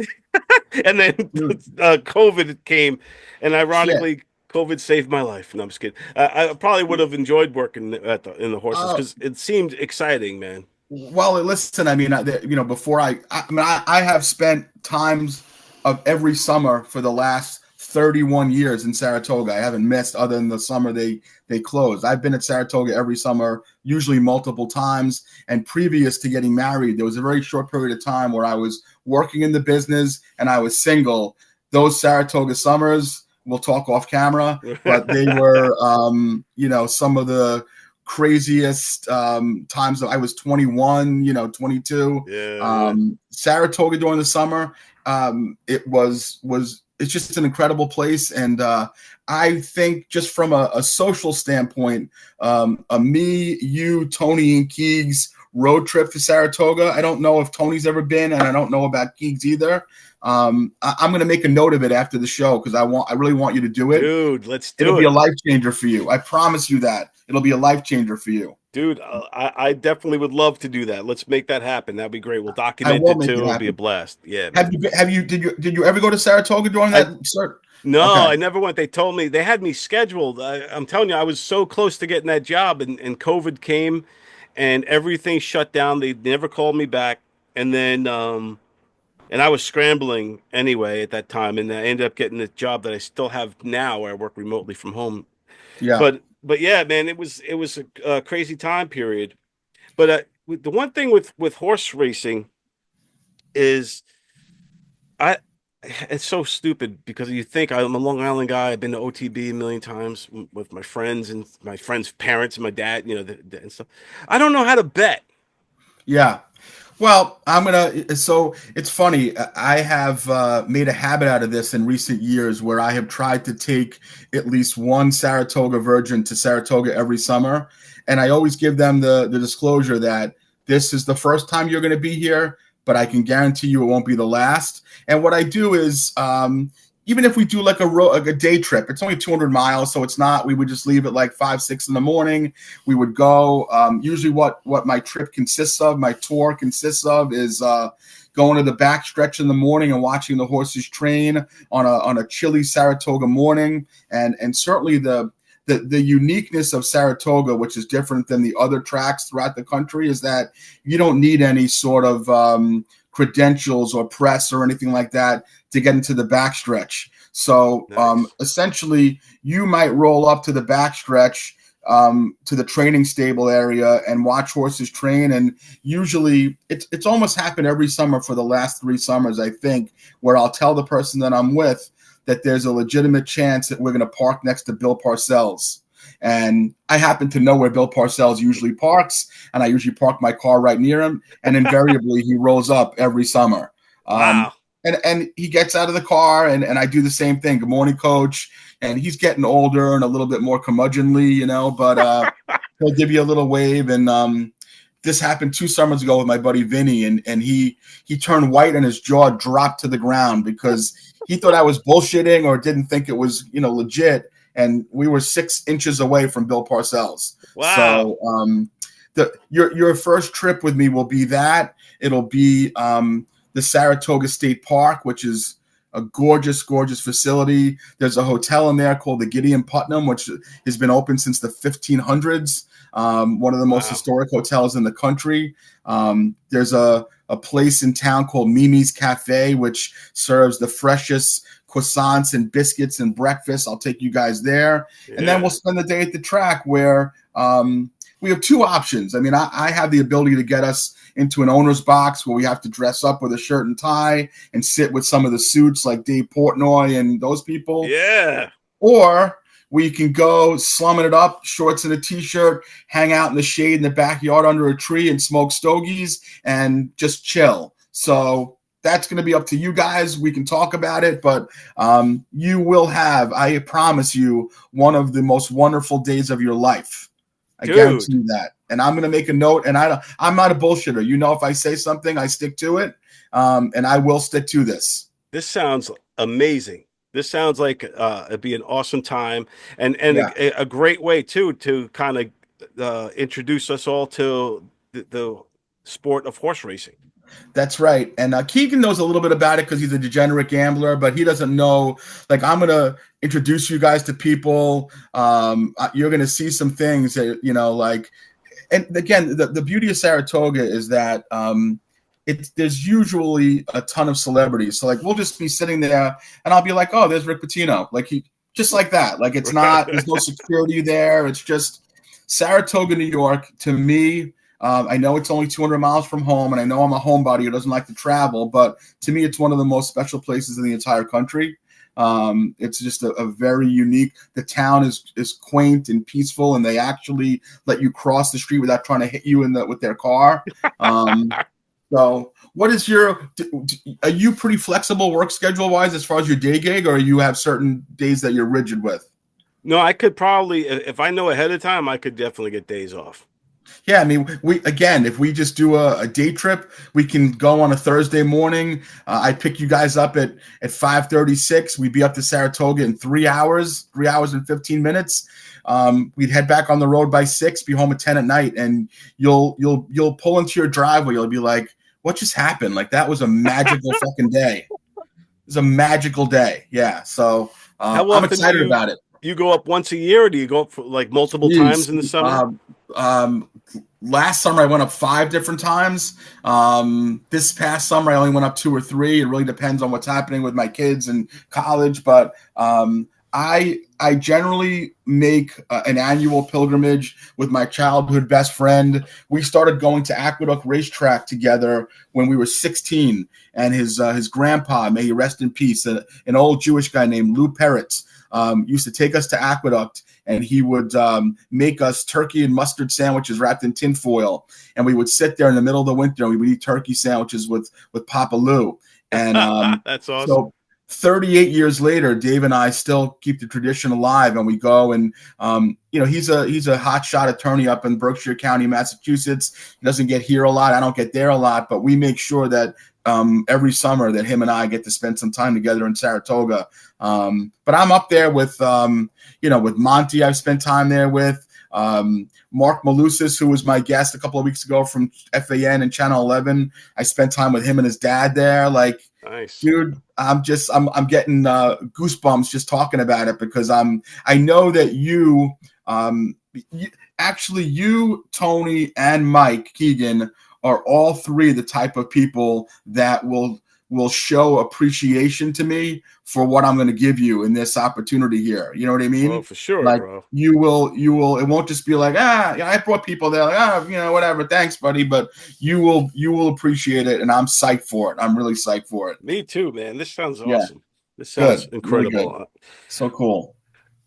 And then COVID came, and ironically, COVID saved my life. No, I'm just kidding. I probably would have enjoyed working in the horses because it seemed exciting, man. Well, listen, I mean, before I have spent times of every summer for the last 31 years in Saratoga. I haven't missed other than the summer they closed. I've been at Saratoga every summer, usually multiple times. And previous to getting married, there was a very short period of time where I was working in the business and I was single. Those Saratoga summers, we'll talk off camera, but they were, some of the craziest times. I was 21, 22. Saratoga during the summer, it's just an incredible place. And I think just from a social standpoint, me, you, Tony, and KEEGS road trip to Saratoga. I don't know if Tony's ever been, and I don't know about KEEGS either. I'm going to make a note of it after the show because I really want you to do it. Dude, let's do it. It'll be a life changer for you. I promise you that. It'll be a life changer for you. Dude, I definitely would love to do that. Let's make that happen. That'd be great. We'll document it too. It'll be a blast. Yeah. Man. Did you ever go to Saratoga during that? No, Okay. I never went. They told me they had me scheduled. I'm telling you, I was so close to getting that job, and COVID came, and everything shut down. They never called me back, and then and I was scrambling anyway at that time, and I ended up getting the job that I still have now, where I work remotely from home. Yeah. But yeah, man, it was a crazy time period. But the one thing with horse racing is it's so stupid because you think I'm a Long Island guy. I've been to OTB a million times with my friends and my friends' parents and my dad, and stuff. I don't know how to bet. Yeah. Well, so it's funny. I have made a habit out of this in recent years where I have tried to take at least one Saratoga Virgin to Saratoga every summer. And I always give them the disclosure that this is the first time you're going to be here, but I can guarantee you it won't be the last. And what I do is, even if we do like a day trip, it's only 200 miles. So it's not, we would just leave at like 5, 6 in the morning. We would go, usually what my trip consists of, my tour consists of is going to the back stretch in the morning and watching the horses train on a chilly Saratoga morning. And certainly the uniqueness of Saratoga, which is different than the other tracks throughout the country, is that you don't need any sort of credentials or press or anything like that to get into the backstretch. So nice. Essentially, you might roll up to the backstretch to the training stable area and watch horses train. And usually it's almost happened every summer for the last 3 summers, I think, where I'll tell the person that I'm with that there's a legitimate chance that we're going to park next to Bill Parcells. And I happen to know where Bill Parcells usually parks, and I usually park my car right near him. And invariably, he rolls up every summer. Wow. And he gets out of the car, and I do the same thing. Good morning, coach. And he's getting older and a little bit more curmudgeonly, but he'll give you a little wave. And this happened 2 summers ago with my buddy Vinny, and he turned white and his jaw dropped to the ground because he thought I was bullshitting or didn't think it was, legit. And we were 6 inches away from Bill Parcells. Wow. So your first trip with me will be that. It'll be the Saratoga State Park, which is a gorgeous, gorgeous facility. There's a hotel in there called the Gideon Putnam, which has been open since the 1500s. One of the most historic hotels in the country. There's a place in town called Mimi's Cafe, which serves the freshest croissants and biscuits and breakfast. I'll take you guys there. Yeah. And then we'll spend the day at the track where we have 2 options. I mean, I have the ability to get us into an owner's box where we have to dress up with a shirt and tie and sit with some of the suits like Dave Portnoy and those people. Yeah. Or we can go slumming it up, shorts and a T-shirt, hang out in the shade in the backyard under a tree and smoke stogies and just chill. So that's going to be up to you guys. We can talk about it, but you will have, I promise you, one of the most wonderful days of your life. I guarantee you that. And I'm going to make a note, and I'm not a bullshitter. If I say something, I stick to it, and I will stick to this. This sounds amazing. This sounds like it'd be an awesome time, and a great way, too, to kind of introduce us all to the sport of horse racing. That's right. And Keegan knows a little bit about it because he's a degenerate gambler, but he doesn't know. Like, I'm going to introduce you guys to people. You're going to see some things that, like, and again, the beauty of Saratoga is that there's usually a ton of celebrities. So, like, we'll just be sitting there and I'll be like, oh, there's Rick Pitino. Like, just like that. Like, it's not, there's no security there. It's just Saratoga, New York, to me. I know it's only 200 miles from home, and I know I'm a homebody who doesn't like to travel, but to me, it's one of the most special places in the entire country. It's just a very unique. The town is quaint and peaceful, and they actually let you cross the street without trying to hit you with their car. So, what is are you pretty flexible work schedule wise as far as your day gig, or you have certain days that you're rigid with? No, I could probably, if I know ahead of time, I could definitely get days off. Yeah, I mean, if we just do a day trip, we can go on a Thursday morning. I pick you guys up at 5:36. We'd be up to Saratoga in 3 hours, 3 hours and 15 minutes. We'd head back on the road by 6, be home at 10 at night, and you'll pull into your driveway. You'll be like, "What just happened?" Like, that was a magical fucking day. It was a magical day. Yeah, so I'm excited about it. You go up once a year, or do you go up for like multiple times in the summer? Last summer I went up 5 different times. This past summer I only went up 2 or 3. It really depends on what's happening with my kids and college, but I generally make an annual pilgrimage with my childhood best friend. We started going to Aqueduct Racetrack together when we were 16, and his grandpa, may he rest in peace, an old Jewish guy named Lou Peretz, used to take us to Aqueduct, and he would make us turkey and mustard sandwiches wrapped in tinfoil. And we would sit there in the middle of the winter, and we would eat turkey sandwiches with Papa Lou. And that's awesome. So 38 years later, Dave and I still keep the tradition alive, and we go and he's a hotshot attorney up in Berkshire County, Massachusetts. He doesn't get here a lot. I don't get there a lot, but we make sure that every summer that him and I get to spend some time together in Saratoga. But I'm up there with with Monty. I've spent time there with Marc Malusis, who was my guest a couple of weeks ago from FAN and Channel 11. I spent time with him and his dad there. Like, nice, dude. I'm getting goosebumps just talking about it, because I know that you, Tony, and Mike Keegan are all 3 the type of people that will show appreciation to me for what I'm going to give you in this opportunity here. You know what I mean? Oh, for sure, like, bro. You will. It won't just be like, I brought people there, like, whatever, thanks, buddy. But you will appreciate it, and I'm psyched for it. I'm really psyched for it. Me too, man. This sounds awesome. This sounds incredible. Really so cool.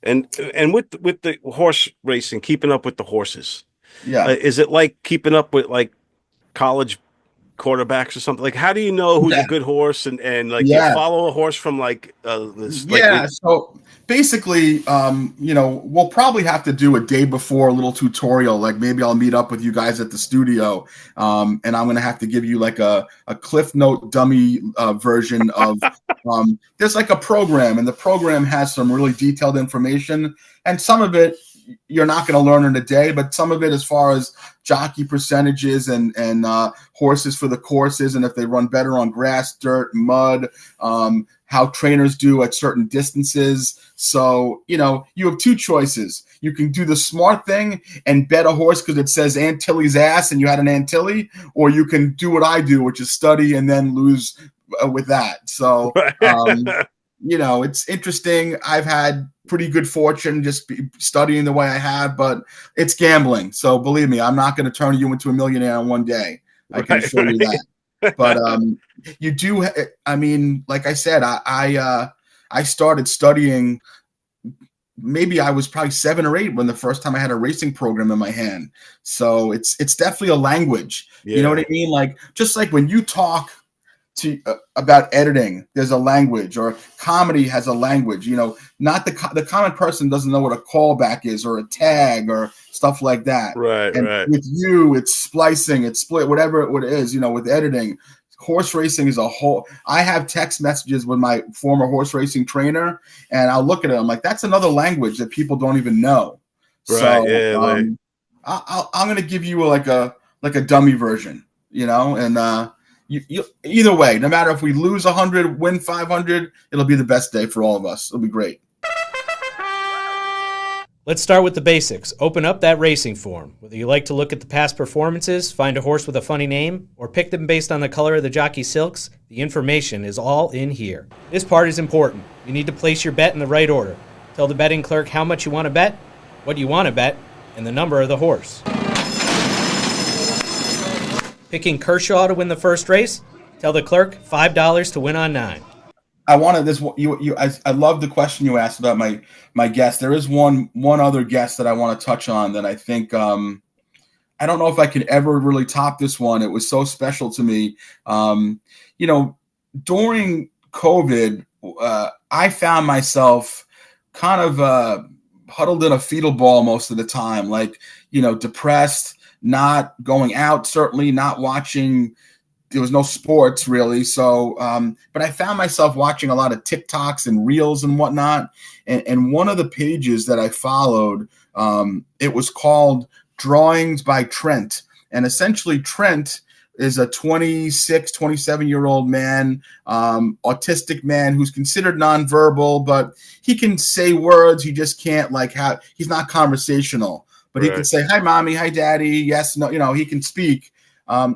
And with the horse racing, keeping up with the horses. Yeah. Is it like keeping up with like college quarterbacks or something? Like, how do you know who's a good horse and like you follow a horse from like this? So basically, we'll probably have to do a day before a little tutorial. Like maybe I'll meet up with you guys at the studio, and I'm gonna have to give you like a Cliff Note dummy version of. There's like a program, and the program has some really detailed information, and some of it you're not going to learn in a day, but some of it as far as jockey percentages and horses for the courses, and if they run better on grass, dirt, mud, how trainers do at certain distances. So, you have two choices. You can do the smart thing and bet a horse because it says Antilles ass and you had an Antilles, or you can do what I do, which is study and then lose with that. So, it's interesting. I've had pretty good fortune just studying the way I have, but it's gambling. So believe me, I'm not going to turn you into a millionaire in one day. I can assure you that. But you do. I mean, like I said, I started studying. Maybe I was probably 7 or 8 when the first time I had a racing program in my hand. So it's definitely a language. Yeah. You know what I mean? Like just like when you talk about editing, there's a language, or comedy has a language. Not the common person doesn't know what a callback is or a tag or stuff like that. Right. With you, it's splicing, it's split, whatever it is. With editing, horse racing is a whole. I have text messages with my former horse racing trainer, and I'll look at it. I'm like, that's another language that people don't even know. Right. So, I'm going to give you like a dummy version, and. You either way, no matter if we lose 100, win 500, it'll be the best day for all of us. It'll be great. Let's start with the basics. Open up that racing form. Whether you like to look at the past performances, find a horse with a funny name, or pick them based on the color of the jockey silks, the information is all in here. This part is important. You need to place your bet in the right order. Tell the betting clerk how much you want to bet, what you want to bet, and the number of the horse. Picking Kershaw to win the first race? Tell the clerk $5 to win on 9. I wanted this. I love the question you asked about my guest. There is one other guest that I want to touch on that I think I don't know if I could ever really top this one. It was so special to me. During COVID, I found myself kind of huddled in a fetal ball most of the time, like depressed. Not going out, certainly not watching. There was no sports really. So, but I found myself watching a lot of TikToks and reels and whatnot. And one of the pages that I followed, it was called Drawings by Trent. And essentially Trent is a 26, 27-year-old man, autistic man who's considered nonverbal, but he can say words. He just can't he's not conversational. But he can say, hi, mommy, hi, daddy, yes, no, he can speak.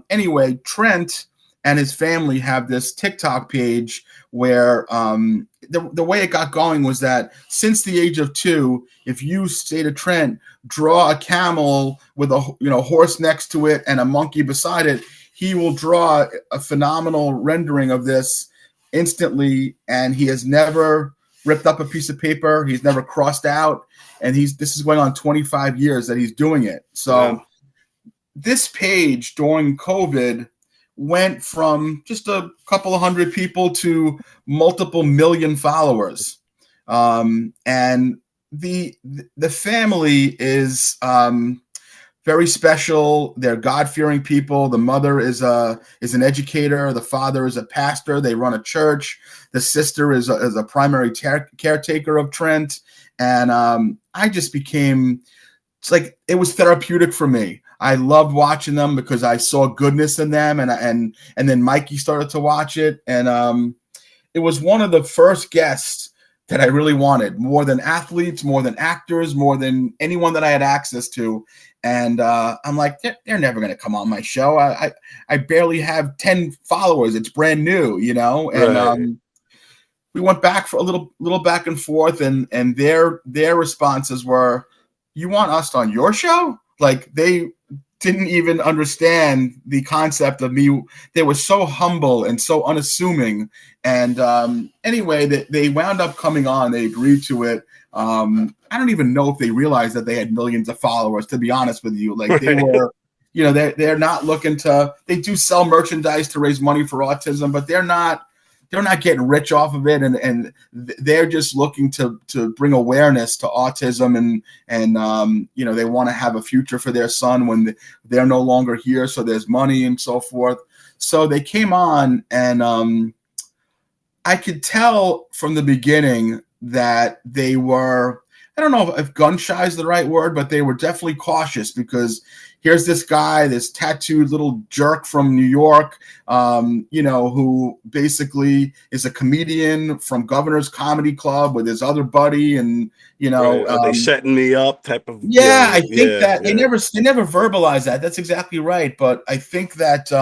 Anyway, Trent and his family have this TikTok page where the way it got going was that since the age of 2, if you say to Trent, draw a camel with a horse next to it and a monkey beside it, he will draw a phenomenal rendering of this instantly, and he has never ripped up a piece of paper. He's never crossed out. And this is going on 25 years that he's doing it. So This page during COVID went from just a couple of hundred people to multiple million followers. And the family is very special. They're God-fearing people. The mother is an educator. The father is a pastor. They run a church. The sister is a primary caretaker of Trent. And I just became, it was therapeutic for me. I loved watching them because I saw goodness in them, and then Mikey started to watch it, and it was one of the first guests that I really wanted, more than athletes, more than actors, more than anyone that I had access to. And I'm like, they're never going to come on my show. I barely have 10 followers. It's brand new, And we went back for a little back and forth, and their responses were, "You want us on your show?" Like, they didn't even understand the concept of me. They were so humble and so unassuming. And anyway, they wound up coming on. They agreed to it. I don't even know if they realized that they had millions of followers, to be honest with you. Like, you know, they're not looking to. They do sell merchandise to raise money for autism, but they're not getting rich off of it, and they're just looking to bring awareness to autism, and you know, they want to have a future for their son when they're no longer here, so there's money and so forth. So they came on, and I could tell from the beginning that they were, I don't know if gun shy is the right word, but they were definitely cautious, because here's this guy, this tattooed little jerk from New York, you know, who basically is a comedian from Governor's Comedy Club with his other buddy, and you know, are they setting me up type of? Yeah, I think that they never verbalized that. That's exactly right. But I think that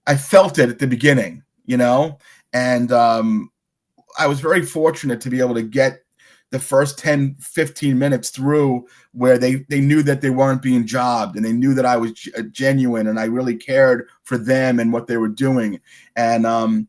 I felt it at the beginning, you know, and I was very fortunate to be able to get the first 10, 15 minutes through where they knew that they weren't being jobbed, and they knew that I was genuine, and I really cared for them and what they were doing. And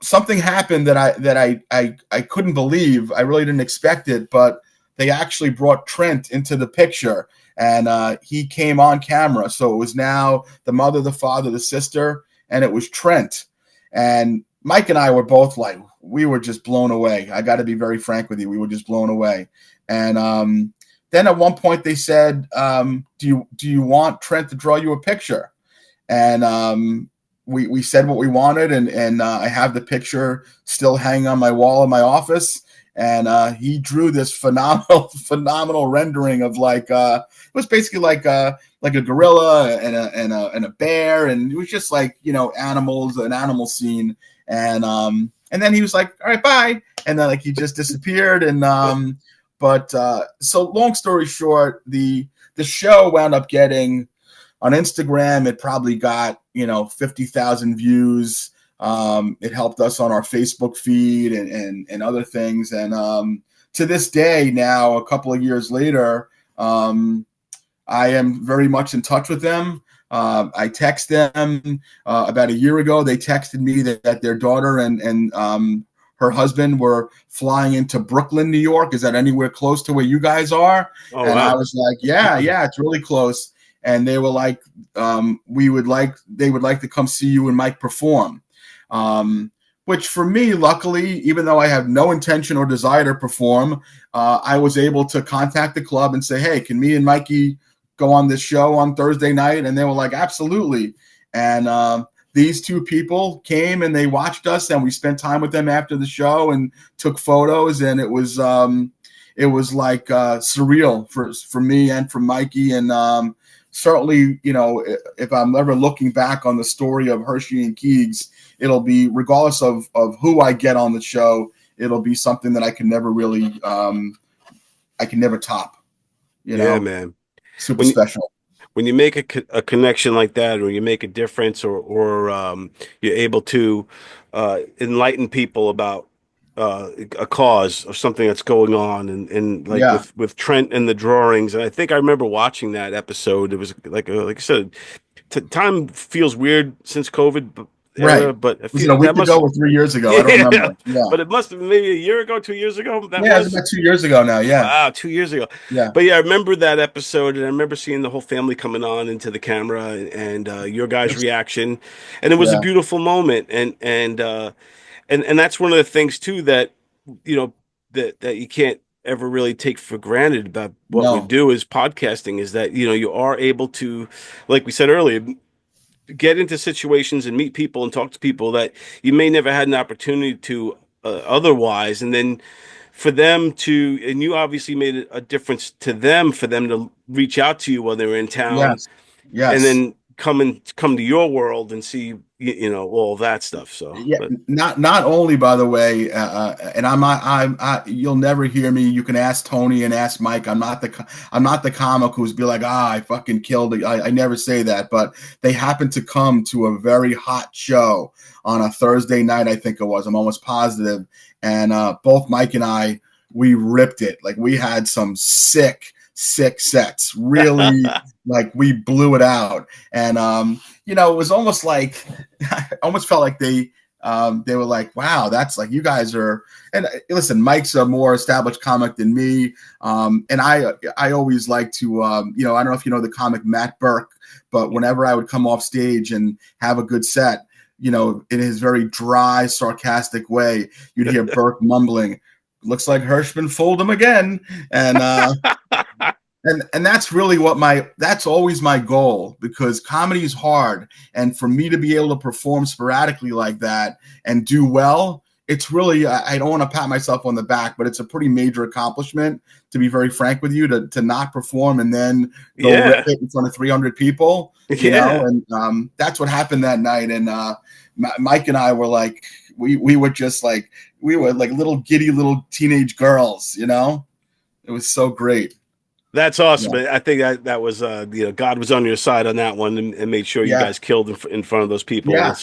something happened that I couldn't believe. I really didn't expect it, but they actually brought Trent into the picture, and he came on camera. So it was now the mother, the father, the sister, and it was Trent. And Mike and I were both like, we were just blown away. I got to be very frank with you. We were just blown away. And then at one point they said, do you want Trent to draw you a picture? And we said what we wanted, and I have the picture still hanging on my wall in my office. And he drew this phenomenal rendering of like, it was basically like a gorilla and a bear, and it was just like, you know, animals, an animal scene. And then he was like, all right, bye. And then like he just disappeared. And so long story short, the show wound up getting on Instagram. It probably got, you know, 50,000 views. It helped us on our Facebook feed and other things. And to this day now, a couple of years later, I am very much in touch with them. I text them about a year ago. They texted me that their daughter and her husband were flying into Brooklyn, New York. Is that anywhere close to where you guys are? Oh, and wow. I was like, yeah, it's really close. And they were like, they would like to come see you and Mike perform. Which for me, luckily, even though I have no intention or desire to perform, I was able to contact the club and say, hey, can me and Mikey go on this show on Thursday night? And they were like, absolutely. And these two people came and they watched us, and we spent time with them after the show and took photos. And it was like surreal for me and for Mikey. And certainly, you know, if I'm ever looking back on the story of Hershey and KEEGS, it'll be, regardless of who I get on the show, it'll be something that I can never really, I can never top. You know? Yeah, man. Super special. When you make a connection like that, or you make a difference, or you're able to enlighten people about a cause of something that's going on, and like with Trent and the drawings. And I think I remember watching that episode. It was like I said, time feels weird since COVID. Right, but it was a week ago or 3 years ago. I don't remember. Yeah, but it must have been maybe a year ago, 2 years ago. It was about 2 years ago now. Yeah, wow, 2 years ago. Yeah, but yeah, I remember that episode, and I remember seeing the whole family coming on into the camera, and your guys' reaction, and it was a beautiful moment, and that's one of the things too that, you know, that you can't ever really take for granted about what we do as podcasting, is that, you know, you are able to, like we said earlier, get into situations and meet people and talk to people that you may never had an opportunity to otherwise. And then for them to, and you obviously made a difference to them, for them to reach out to you while they were in town. Yes. And then come to your world and see, you know, all that stuff. So not only, by the way, and I'm you'll never hear me. You can ask Tony and ask Mike. I'm not the comic who's be like, I fucking killed it. I never say that, but they happened to come to a very hot show on a Thursday night, I think it was. I'm almost positive. And both Mike and I, we ripped it. Like, we had some sick sets, really. Like, we blew it out. And you know, it was almost like, I almost felt like they they were like, wow, that's like, you guys are, and listen, Mike's a more established comic than me. And I always like to, I don't know if you know the comic Matt Burke, but whenever I would come off stage and have a good set, in his very dry, sarcastic way, you'd hear Burke mumbling, looks like Hershman fooled him again. And, and that's really that's always my goal, because comedy is hard. And for me to be able to perform sporadically like that and do well, it's really, I don't want to pat myself on the back, but it's a pretty major accomplishment, to be very frank with you, to not perform and then go rip it in front of 300 people, you know? And that's what happened that night. And Mike and I were like, we were just like, we were like little giddy little teenage girls, It was so great. That's awesome. Yeah. I think that was, God was on your side on that one, and made sure you guys killed in front of those people. Yeah.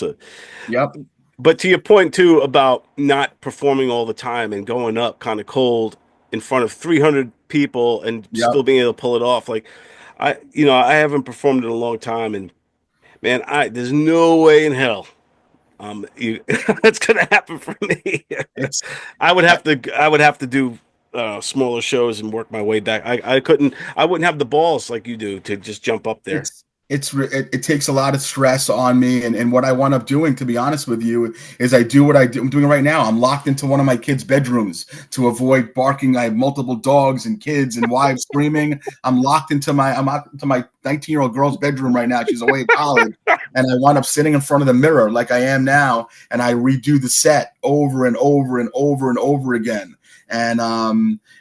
Yep. But to your point too about not performing all the time and going up kind of cold in front of 300 people and still being able to pull it off. Like I haven't performed in a long time, and man, there's no way in hell that's gonna happen for me. I would have to do smaller shows and work my way back. I wouldn't have the balls like you do to just jump up there. It takes a lot of stress on me, and what I wound up doing, to be honest with you, is I do what I'm doing right now. I'm locked into one of my kids' bedrooms to avoid barking. I have multiple dogs and kids and wives screaming. I'm locked into my 19-year-old girl's bedroom right now. She's away at college, and I wound up sitting in front of the mirror like I am now, and I redo the set over and over and over and over again. And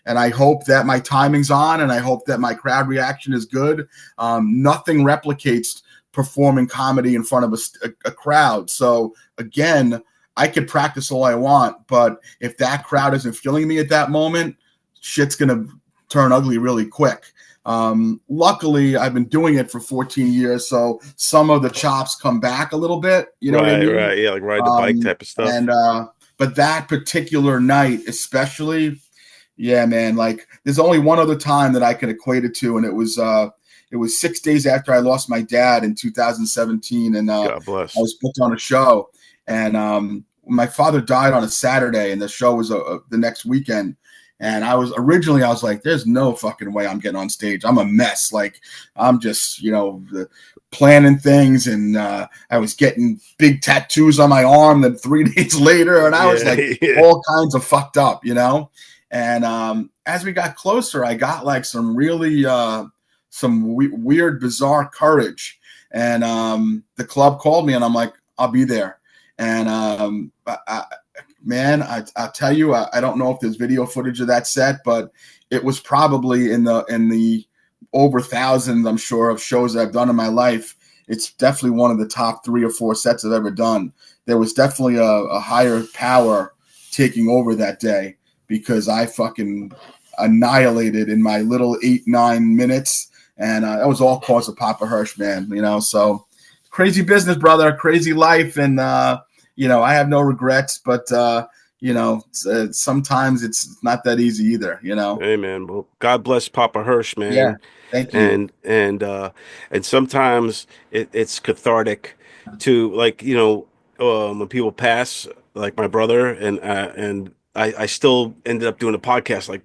I hope that my timing's on, and I hope that my crowd reaction is good. Nothing replicates performing comedy in front of a crowd. So again, I could practice all I want, but if that crowd isn't feeling me at that moment, shit's gonna turn ugly really quick. Luckily, I've been doing it for 14 years, so some of the chops come back a little bit. You know what I mean? Right, yeah, like ride the bike type of stuff. And but that particular night, especially, yeah, man, like there's only one other time that I can equate it to, and it was 6 days after I lost my dad in 2017, and God bless. I was booked on a show, and my father died on a Saturday, and the show was the next weekend. And I was like, there's no fucking way I'm getting on stage. I'm a mess. Like, I'm just, planning things. And I was getting big tattoos on my arm then 3 days later. And I was like all kinds of fucked up, And as we got closer, I got like some really, weird, bizarre courage. And the club called me, and I'm like, I'll be there. And man, I'll tell you, I don't know if there's video footage of that set, but it was probably in the over thousands, I'm sure, of shows that I've done in my life. It's definitely one of the top 3 or 4 sets I've ever done. There was definitely a higher power taking over that day, because I fucking annihilated in my little 8-9 minutes, and that was all cause of Papa Hirsch, man. So crazy business, brother, crazy life, and I have no regrets, but sometimes it's not that easy either. Hey, man. Well, God bless Papa Hirsch, man. Yeah, thank you. And sometimes it's cathartic to, like, when people pass, like my brother, and I still ended up doing a podcast like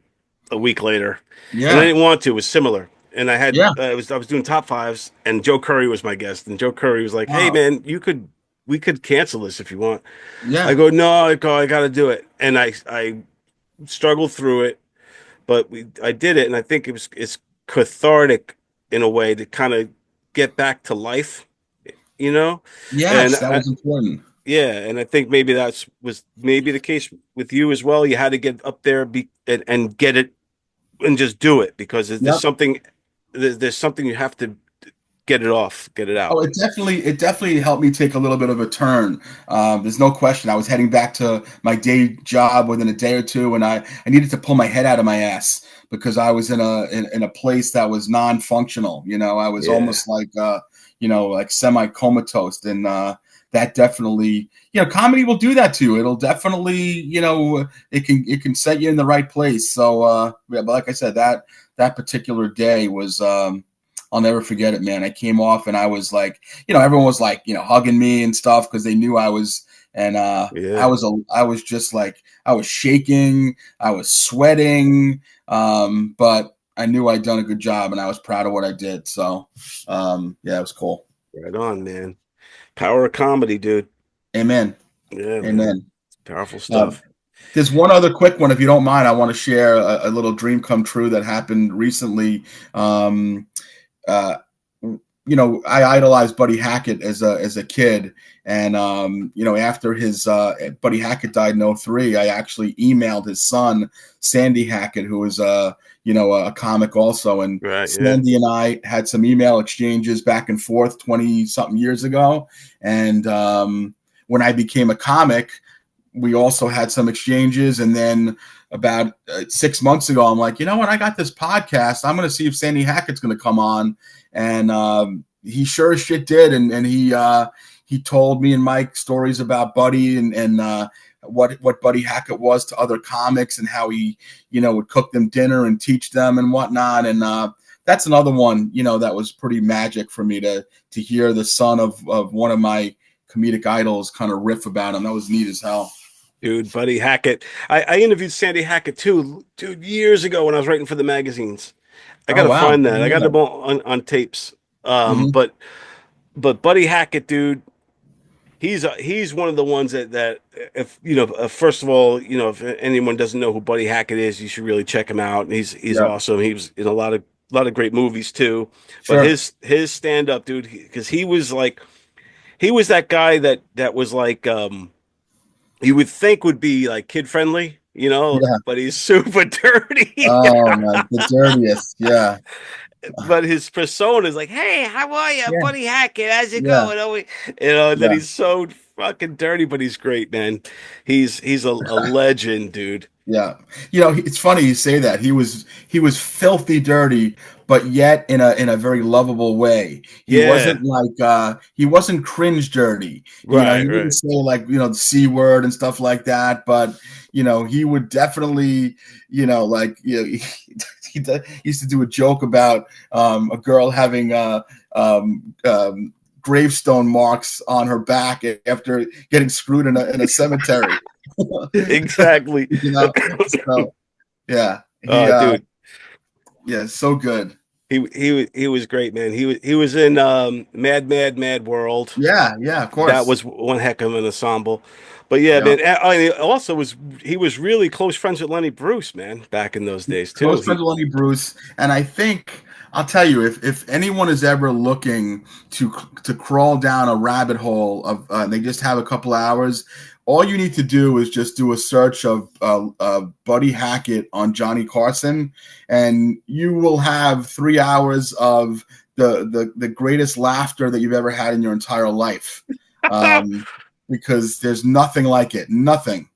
a week later. Yeah, and I didn't want to. It was similar. And I had I was doing top 5s, and Joe Curry was my guest, and Joe Curry was like, "Hey, man, we could cancel this if you want." Yeah. I go, no, I got to do it. And I struggled through it, but I did it. And I think it's cathartic in a way to kind of get back to life, Yes, and that was important. Yeah. And I think maybe was maybe the case with you as well. You had to get up there and get it and just do it, because there's something you have to get it out. Oh, it definitely helped me take a little bit of a turn. There's no question. I was heading back to my day job within a day or two, and I needed to pull my head out of my ass, because I was in a place that was non-functional. I was almost like like semi-comatose, and that definitely, comedy will do that to you. It'll definitely, it can set you in the right place. So but like I said, that particular day was I'll never forget it, man. I came off, and I was like, everyone was like, hugging me and stuff, because they knew I was and Yeah. I was just like, I was shaking, I was sweating, but I knew I'd done a good job, and I was proud of what I did. So, yeah, it was cool. Right on, man. Power of comedy, dude. Amen. Yeah, man. Amen. Powerful stuff. There's one other quick one, if you don't mind. I want to share a little dream come true that happened recently. You know, I idolized Buddy Hackett as a kid, and you know, after his Buddy Hackett died in 03, I actually emailed his son Sandy Hackett, who was you know, a comic also, and Right, Sandy and I had some email exchanges back and forth 20 something years ago, and when I became a comic, we also had some exchanges, and then about 6 months ago, I'm like, you know what? I got this podcast. I'm going to see if Sandy Hackett's going to come on, and he sure as shit did, and he told me and Mike stories about Buddy and what Buddy Hackett was to other comics, and how he, you know, would cook them dinner and teach them and whatnot, and that's another one, you know, that was pretty magic for me to hear the son of one of my comedic idols kind of riff about him. That was neat as hell. Dude, Buddy Hackett. I interviewed Sandy Hackett too, dude, years ago when I was writing for the magazines. I gotta find that. I got them on tapes. But Buddy Hackett, dude, he's one of the ones that if you know, first of all, you know, if anyone doesn't know who Buddy Hackett is, you should really check him out. And he's awesome. He was in a lot of great movies too. Sure. But his stand up, dude, because he was that guy that was like you would think would be like kid friendly, you know, but he's super dirty. Oh man, the dirtiest, yeah. But his persona is like, hey, how are you, Buddy Hackett? How's it going? You know, and then he's so fucking dirty, but he's great, man. He's a legend, dude. Yeah, you know, it's funny you say that. He was filthy dirty, but yet in a very lovable way. He wasn't like he wasn't cringe dirty. You know, he wouldn't say like, you know, the C word and stuff like that. But you know, he would definitely, you know, like, you know, he used to do a joke about a girl having gravestone marks on her back after getting screwed in a cemetery. Exactly. You know, so, yeah. Dude. Yeah, so good. He was great, man. He was in Mad World. Yeah, of course. That was one heck of an ensemble. But yeah, man. He was really close friends with Lenny Bruce, man, back in those days too. Close friends with Lenny Bruce, and I think I'll tell you, if anyone is ever looking to crawl down a rabbit hole of they just have a couple hours, all you need to do is just do a search of Buddy Hackett on Johnny Carson, and you will have 3 hours of the greatest laughter that you've ever had in your entire life, because there's nothing like it. Nothing.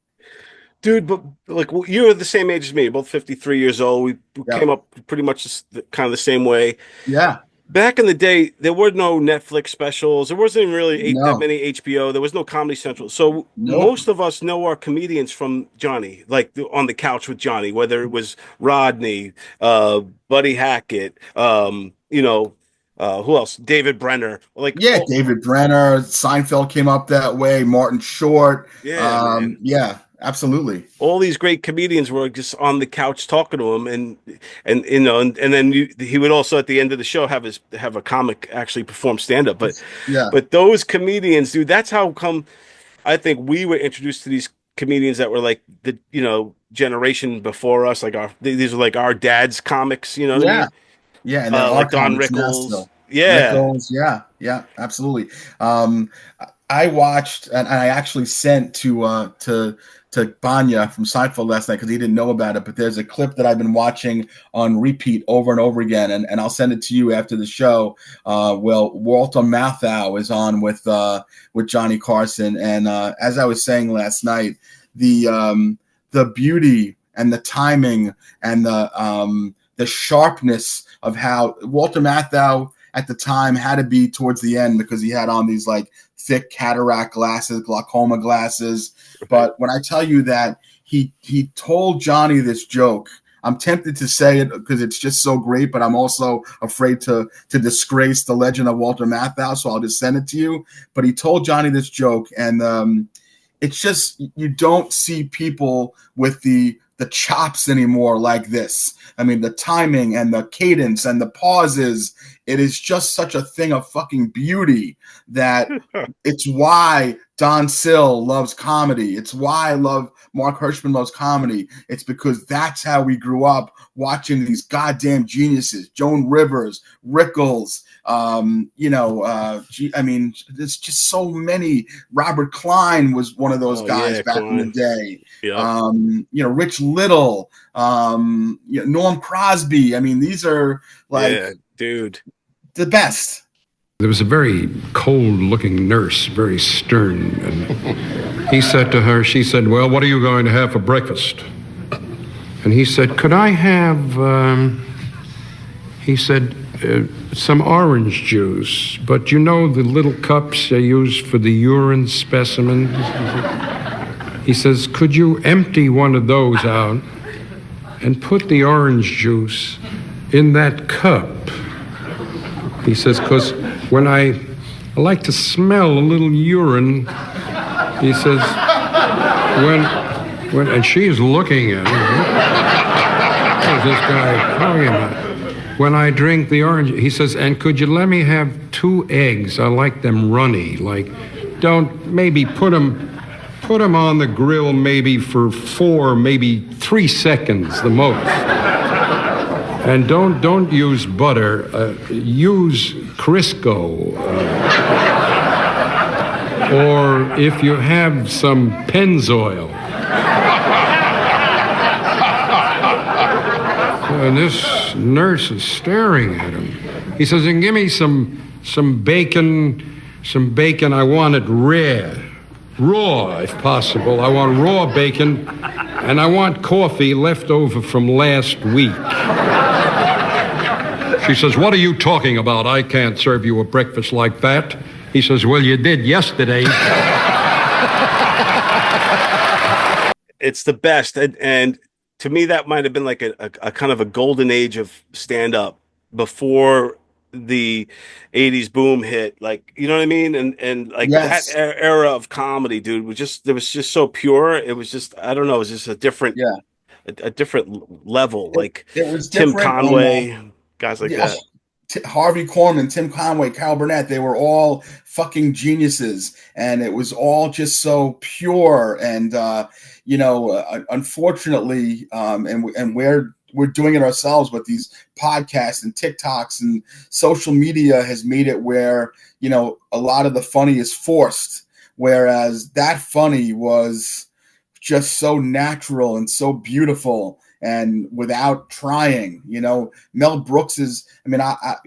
Dude, but like you're the same age as me, both 53 years old. We came up pretty much kind of the same way. Yeah. Back in the day, there were no Netflix specials. There wasn't really that many HBO. There was no Comedy Central. So most of us know our comedians from Johnny, like on the couch with Johnny, whether it was Rodney, Buddy Hackett, you know, who else? David Brenner. Like David Brenner. Seinfeld came up that way. Martin Short. Yeah. Absolutely. All these great comedians were just on the couch talking to him, and you know, and then he would also at the end of the show have a comic actually perform stand up. But those comedians, dude, that's how come I think we were introduced to these comedians that were like the, you know, generation before us, like these are like our dad's comics, you know what I mean? Yeah, and like Don Rickles. Yeah, absolutely. I watched, and I actually sent to Banya from Seinfeld last night because he didn't know about it. But there's a clip that I've been watching on repeat over and over again, and I'll send it to you after the show. Well, Walter Matthau is on with Johnny Carson, and as I was saying last night, the beauty and the timing and the sharpness of how Walter Matthau at the time had to be towards the end because he had on these like thick cataract glasses, glaucoma glasses. But when I tell you that he told Johnny this joke, I'm tempted to say it because it's just so great, but I'm also afraid to disgrace the legend of Walter Matthau, so I'll just send it to you. But he told Johnny this joke, and it's just you don't see people with the chops anymore like this. I mean, the timing and the cadence and the pauses, it is just such a thing of fucking beauty that it's why Don Sill loves comedy. It's why I love Marc Hershman loves comedy. It's because that's how we grew up watching these goddamn geniuses, Joan Rivers, Rickles, I mean, there's just so many. Robert Klein was one of those guys back in the day. Yep. Rich Little, Norm Crosby. I mean, these are like, dude, the best. There was a very cold-looking nurse, very stern, and he said to her, she said, well, what are you going to have for breakfast? And he said, could I have, he said, some orange juice, but you know the little cups they use for the urine specimen? He says, could you empty one of those out and put the orange juice in that cup? He says, because when I like to smell a little urine, he says, when and she's looking at him. What is this guy talking about? When I drink the orange, he says, and could you let me have 2 eggs? I like them runny. Like, don't maybe put them on the grill maybe for 4, maybe 3 seconds the most. And don't use butter. Use Crisco. Or if you have some Pennzoil. And this nurse is staring at him. He says, and give me some bacon. I want it raw if possible. I want raw bacon, and I want coffee left over from last week. She says, what are you talking about? I can't serve you a breakfast like that. He says, well, you did yesterday. It's the best. And to me, that might have been like a kind of a golden age of stand-up before the 80s boom hit. Like, you know what I mean? And like Yes. that era of comedy, dude, was just so pure. It was just, I don't know, it was just a different, a different level. Like it was Tim different, Conway, guys like that. Harvey Korman, Tim Conway, Carol Burnett, they were all fucking geniuses, and it was all just so pure. And unfortunately, and we're doing it ourselves with these podcasts and TikToks, and social media has made it where a lot of the funny is forced, whereas that funny was just so natural and so beautiful. And without trying, Mel Brooks is, I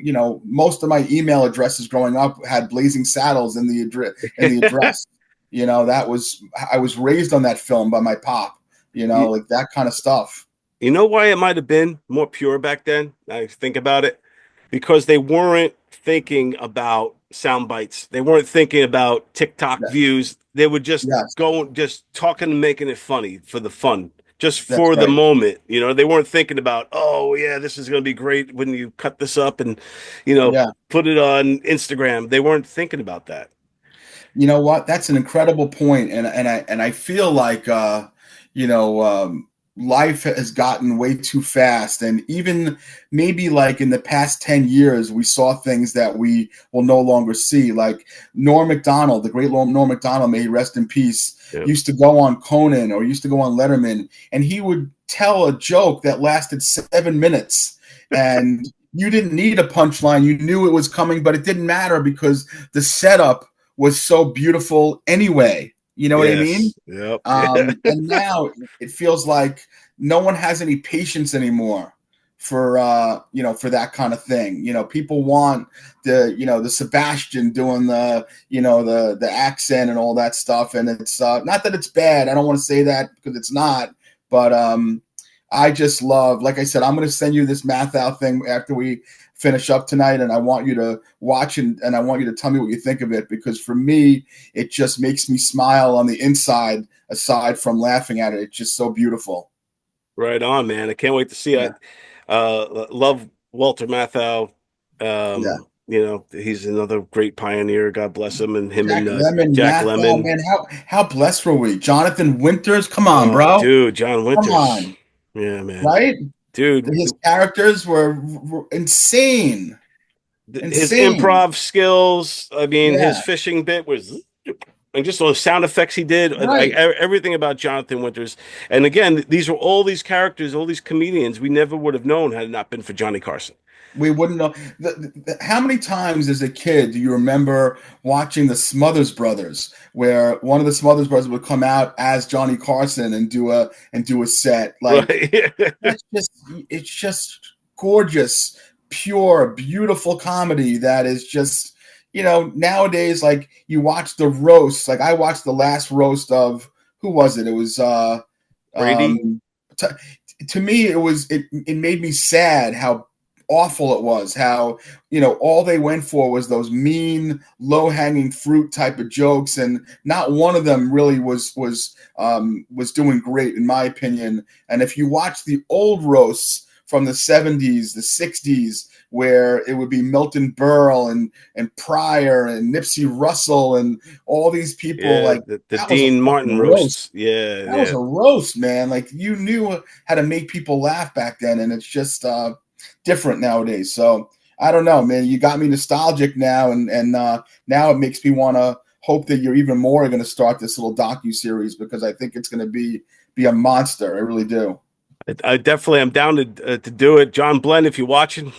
most of my email addresses growing up had Blazing Saddles in the address. I was raised on that film by my pop, like that kind of stuff. You know why it might have been more pure back then? I think about it, because they weren't thinking about sound bites. They weren't thinking about TikTok views. They would just go, just talking and making it funny for the fun. Just for the moment, they weren't thinking about, oh yeah, this is going to be great when you cut this up and, put it on Instagram. They weren't thinking about that. You know what? That's an incredible point. And I feel like, life has gotten way too fast. And even maybe like in the past 10 years, we saw things that we will no longer see. Like Norm Macdonald, the great Norm Macdonald, may he rest in peace, used to go on Conan or used to go on Letterman, and he would tell a joke that lasted 7 minutes. And you didn't need a punchline. You knew it was coming, but it didn't matter because the setup was so beautiful anyway. You know what I mean? Yep. And now it feels like no one has any patience anymore for that kind of thing. People want the Sebastian doing the accent and all that stuff. And it's not that it's bad. I don't want to say that because it's not, but I just love, like I said, I'm going to send you this Math Out thing after we finish up tonight, and I want you to watch and I want you to tell me what you think of it, because for me, it just makes me smile on the inside, aside from laughing at it. It's just so beautiful. Right on, man. I can't wait to see it. Love Walter Matthau. You know, he's another great pioneer. God bless him, and him Jack and Lemmon, Jack Matt, oh Lemmon. man, how blessed were we? Jonathan Winters, come on, Oh, bro, dude, John come Winters. on, Yeah, man. right? Dude, His characters were insane, his insane. improv skills. I mean, his Yeah, fishing bit was, and just those sound effects he did. right. Everything about Jonathan Winters. And again, these are all these characters, all these comedians we never would have known had it not been for Johnny Carson. We wouldn't know. How many times as a kid do you remember watching the Smothers Brothers, where one of the Smothers Brothers would come out as Johnny Carson and do a set? Like Right. that's just it's just gorgeous, pure, beautiful comedy that is just nowadays like you watch the roast. Like I watched the last roast of who was it? It was Brady. to, to me it made me sad how awful it was, how all they went for was those mean low-hanging fruit type of jokes, and not one of them really was doing great in my opinion. And if you watch the old roasts from the 70s, the 60s, where it would be Milton Berle and Pryor and Nipsey Russell and all these people, Yeah, like the that was a Dean fucking Martin roast. roasts. Yeah, That was yeah. a roast, man. Like you knew how to make people laugh back then, and it's just different nowadays. So I don't know, man. You got me nostalgic now, and now it makes me want to hope that you're even more going to start this little docu-series, because I think it's going to be a monster. I really do. I definitely am down to do it. John Blenn, if you're watching,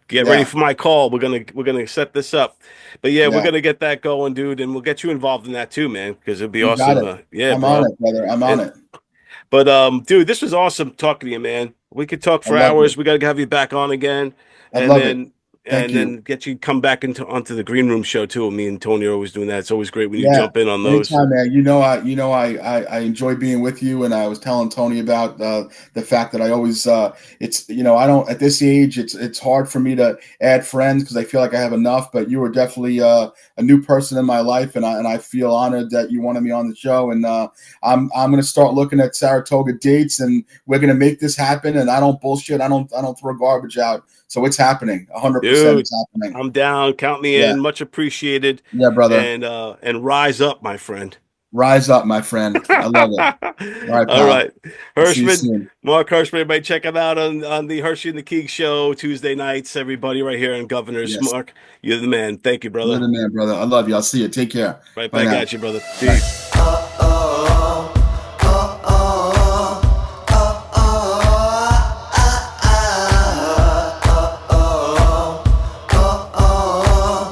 get ready Yeah, for my call. We're gonna set this up. But yeah, we're yeah. gonna get that going, dude, and we'll get you involved in that too, man, because it'd be You got awesome. it. Yeah, I'm on bro. it, brother. I'm on And it. but dude, this was awesome talking to you, man. We could talk I for love you. hours. We gotta have you back on again, I and love it. then Thank you. get you come back onto the green room show too. Me and Tony are always doing that. It's always great when you Yeah, jump in on those. anytime, man. I enjoy being with you, and I was telling Tony about the fact that I always it's I don't at this age it's hard for me to add friends because I feel like I have enough. But you were definitely a new person in my life, and I feel honored that you wanted me on the show. And I'm gonna start looking at Saratoga dates, and we're gonna make this happen. And I don't bullshit. I don't throw garbage out. So it's happening. 100%. Dude, It's happening. I'm down. Count me Yeah, in. Much appreciated. yeah, brother. And rise up, my friend. Rise up, my friend. I love it. All right, All pal. right. I'll see you Hershman, soon. Mark Hershman, everybody check him out on the Hershey and the KEEGS show Tuesday nights, everybody right here in Governors. Yes. Mark, you're the man. Thank you, You're brother. the man, brother. I love you. I'll see you. Take care. Right Bye back now. at you, brother. Bye. Peace.